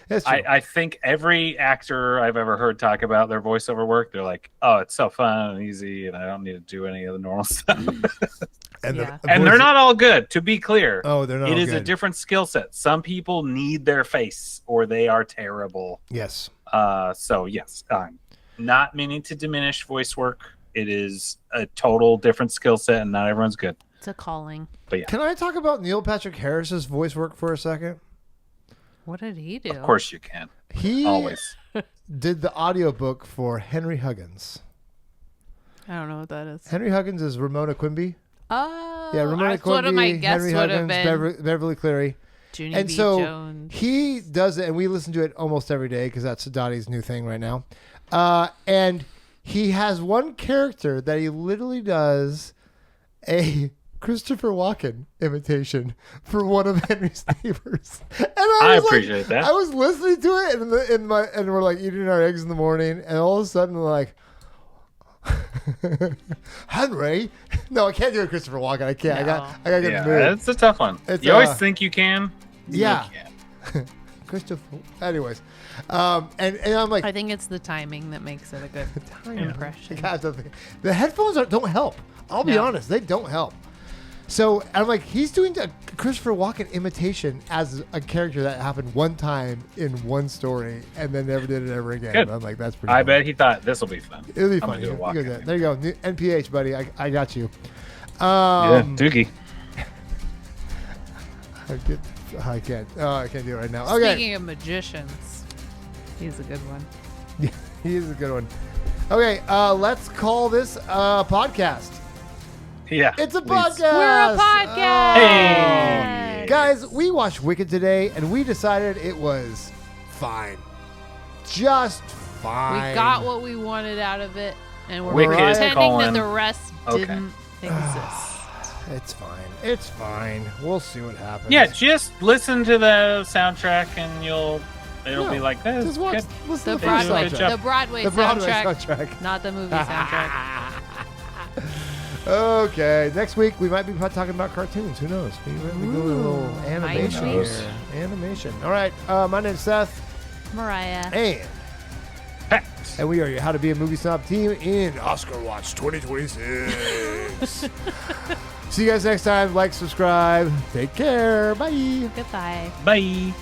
That's true. I think every actor I've ever heard talk about their voiceover work, they're like, "Oh, it's so fun and easy, and I don't need to do any of the normal stuff." and Yeah. And they're not all good. To be clear, Oh, they're not. it all is a good. different skill set. Some people need their face, or they are terrible. Yes. So yes, I'm not meaning to diminish voice work. It is a total different skill set, and not everyone's good. It's a calling. But yeah, Can I talk about Neil Patrick Harris's voice work for a second? What did he do? of course you can. He Always. did the audiobook for Henry Huggins. I don't know what that is. Henry Huggins is Ramona Quimby. Oh, Yeah, Ramona that's Quimby, what my guess Henry would have Huggins, been. Beverly Cleary. Junie And B. so Jones. he does it, and we listen to it almost every day because that's Dottie's new thing right now. And he has one character that he literally does a Christopher Walken imitation for one of Henry's neighbors. And I was appreciate that. I was listening to it, and we're like eating our eggs in the morning, and all of a sudden we're like, Henry. No, I can't do it, Christopher Walken. I can't. No. I gotta get Yeah, in the mood. it's a tough one. It's, you always think you can. yeah. You can't. Christopher. Anyways, and I'm like, I think it's the timing that makes it a good impression. God, the headphones don't help. I'll be No. honest, they don't help. So I'm like, he's doing a Christopher Walken imitation as a character that happened one time in one story, and then never did it ever again. Good. And I'm like, that's pretty. I funny. bet he thought this will be fun. It'll be I'm funny. gonna do a You walk go in. there. There you go, New NPH, buddy. I got you. Yeah, Doogie. I can't. Oh, I can't do it right now. Okay, Speaking of magicians, he's a good one. he is a good one. Okay, let's call this a podcast. Yeah. It's a please. podcast. We're a podcast. Hey. Guys, we watched Wicked today, and we decided it was fine. Just fine. We got what we wanted out of it, and we're Wicked, pretending colon. that the rest Okay. didn't exist. It's fine. It's fine. We'll see what happens. Yeah, just listen to the soundtrack and it'll No, be like this. Just watch. Listen The to Broadway- the good soundtrack. job. The Broadway, The Broadway soundtrack, soundtrack. not the movie soundtrack. Okay, next week we might be talking about cartoons. Who knows? We might be doing a little Ooh, animation might here. be. Animation. All right. My name's Seth, Mariah. and Pat. we are your How to Be a Movie Snob team in Oscar Watch 2026. See you guys next time. Like, subscribe. Take care. Bye. Goodbye. Bye.